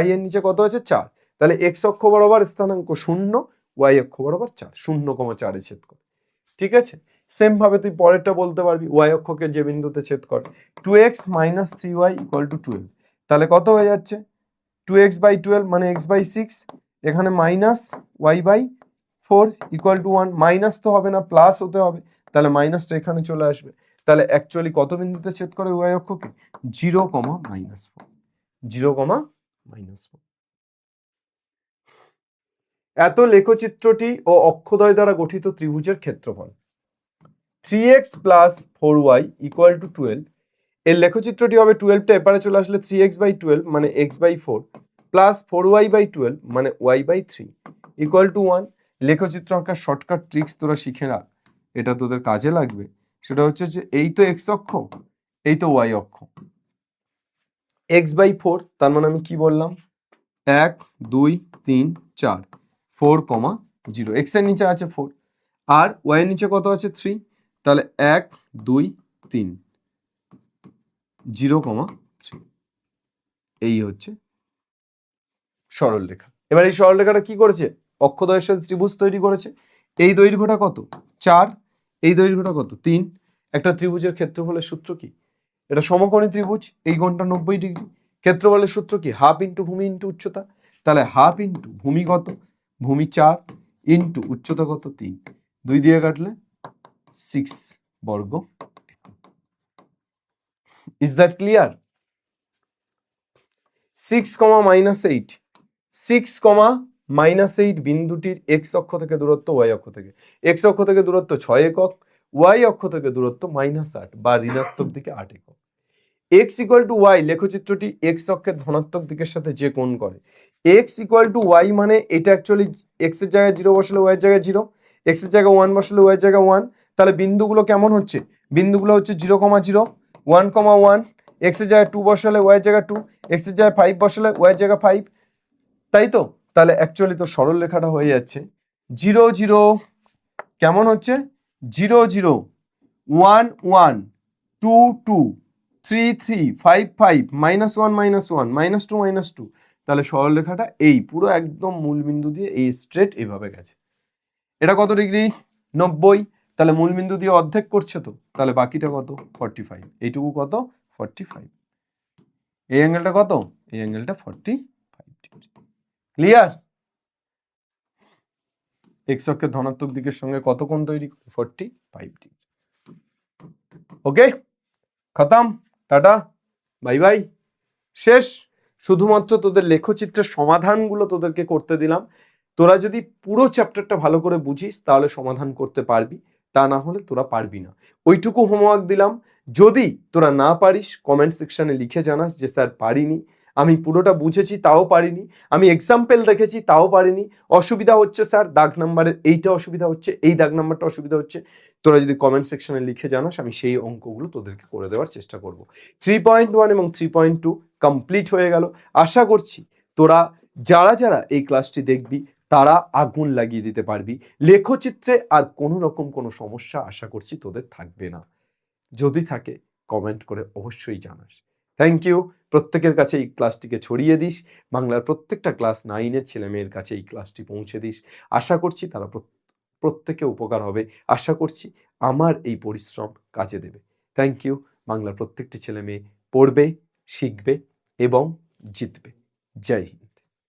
y এর নিচে কত আছে? 4, তাহলে x অক্ষ বরাবর স্থানাঙ্ক 0, y অক্ষ বরাবর 4, 0,4 এ ছেদ করে। ঠিক আছে, সেম ভাবে তুই পরেরটা বলতে পারবি, y অক্ষকে যে বিন্দুতে ছেদ করে। 2x minus 3y equal to 12, তাহলে কত হয়ে যাচ্ছে? 2x বাই 12 মানে x বাই 6, এখানে minus y by 4 equal to 1। Minus তো হবে না, প্লাস হতে হবে, তাহলে মাইনাসটা এখানে চলে আসবে। তাহলে অ্যাকচুয়ালি কত বিন্দুতে ছেদ করে y অক্ষকে? 0,-4, 0,-4। এত লেখচিত্রটি ও অক্ষদ্বয় দ্বারা গঠিত ত্রিভুজের ক্ষেত্রফল 3x plus 4y equal to 12। এর লেখচিত্রটি হবে 12টা এপারে চলে আসলে 3x বাই 12 মানে x বাই 4 প্লাস 4y/12 মানে y/3 ইকুয়াল টু 1। লেখচিত্র আঁকার শর্টকাট ট্রিক্স তোরা শিখে রাখ, এটা তোদের কাজে লাগবে। সেটা হচ্ছে যে এই তো এক্স অক্ষ, এই তো ওয়াই অক্ষ, x/4 তার মানে আমি কি বললাম 1 2 3 4 4,0 এক্স এর নিচে আছে 4 আর ওয়াই এর নিচে কত আছে 3, তাহলে 1 2 3 0,3। এই হচ্ছে সরল রেখা। এবার এই সরল রেখাটা কি করেছে, অক্ষদ্বয়ের সাথে ত্রিভুজ তৈরি করেছে। এই দৈর্ঘ্যটা কত 4, এই দৈর্ঘ্যটা কত 3। একটা ত্রিভুজের ক্ষেত্রফলের সূত্র কি, এটা সমকোণী ত্রিভুজ, এই কোণটা 90 ডিগ্রি। ক্ষেত্রফলের সূত্র কি হাফ ইন্টু ভূমি ইন্টু উচ্চতা, তাহলে হাফ ইন্টু ভূমি কত, ভূমি 4 ইন্টু উচ্চতা কত 3, 2 দিয়ে কাটলে 6 বর্গ। Is that clear? 6,-8 6,-8 বিন্দুটির এক্স অক্ষ থেকে দূরত্ব ওয়াই অক্ষ থেকে, এক্স অক্ষ থেকে দূরত্ব 6 একক, ওয়াই অক্ষ থেকে দূরত্ব -8 বা ঋণাত্মক দিকে 8 একক। x ইকুয়াল টু ওয়াই লেখচিত্রটি এক্স অক্ষের ধনাত্মক দিকের সাথে যে কোণ করে। x ইকুয়াল টু ওয়াই মানে এটা অ্যাকচুয়ালি এক্স এর জায়গায় 0 বসালে ওয়াই এর জায়গায় 0, এক্স এর জায়গায় 1 বসালে ওয়াই এর জায়গায় 1। তাহলে বিন্দুগুলো কেমন হচ্ছে, বিন্দুগুলো হচ্ছে 0,0 1,1, এক্স এর জায়গায় 2 বসালে ওয়াই এর জায়গায় 2, এক্স এর জায়গায় 5 বসালে ওয়াই এর জায়গায় 5, তাই তো? তাহলে অ্যাকচুয়ালি তো সরল রেখাটা হয়ে যাচ্ছে 0 0, কেমন হচ্ছে 0 0 1 1 2 2 3 3 5 5 -1 -1 -2 -2। তাহলে সরল রেখাটা এই পুরো একদম মূল বিন্দু দিয়ে এই স্ট্রেট এইভাবে গেছে। এটা কত ডিগ্রি 90, তাহলে মূল বিন্দু দিয়ে অর্ধেক করছে তো, তাহলে বাকিটা কত 45, এইটুকু কত 45। এই অ্যাঙ্গেলটা কত, এই অ্যাঙ্গেলটা 45 ডিগ্রি। ক্লিয়ার? এক্স অক্ষের ধনাত্মক দিকের সঙ্গে কত কোণ তৈরি করে 45 ডিগ্রি। ওকে, খতম, টাটা, বাই বাই, শেষ। শুধুমাত্র তোদের লেখচিত্রের সমাধানগুলো তোদেরকে করতে দিলাম। তোরা যদি পুরো চ্যাপ্টারটা ভালো করে বুঝিস তাহলে সমাধান করতে পারবি, তা না হলে তোরা পারবি না। ওইটুকু হোমওয়ার্ক দিলাম। যদি তোরা না পারিস কমেন্ট সেকশনে লিখে জানাস যে স্যার পারিনি, আমি পুরোটা বুঝেছি তাও পারিনি, আমি এক্সাম্পল দেখেছি তাও পারিনি, অসুবিধা হচ্ছে স্যার দাগ নাম্বারের এইটা অসুবিধা হচ্ছে, এই দাগ নাম্বারটা অসুবিধা হচ্ছে, তোরা যদি কমেন্ট সেকশনে লিখে জানাস আমি সেই অঙ্কগুলো তোদেরকে করে দেওয়ার চেষ্টা করব। 3.1 এবং 3.2 কমপ্লিট হয়ে গেল। আশা করছি তোরা যারা যারা এই ক্লাসটি দেখবি তারা আগুন লাগিয়ে দিতে পারবি। লেখচিত্রে আর কোনো রকম কোনো সমস্যা আশা করছি তোদের থাকবে না। যদি থাকে কমেন্ট করে অবশ্যই জানাস। Thank you. প্রত্যেকের কাছে এই ক্লাসটিকে ছড়িয়ে দিস, বাংলার প্রত্যেকটা ক্লাস 9-এর ছেলেমেয়ের কাছে এই ক্লাসটি পৌঁছে দিস। আশা করছি তারা প্রত্যেকে উপকার হবে। আশা করছি আমার এই পরিশ্রম কাজে দেবে। Thank you. বাংলার প্রত্যেকটি ছেলে মেয়ে পড়বে, শিখবে এবং জিতবে। জয় হিন্দ।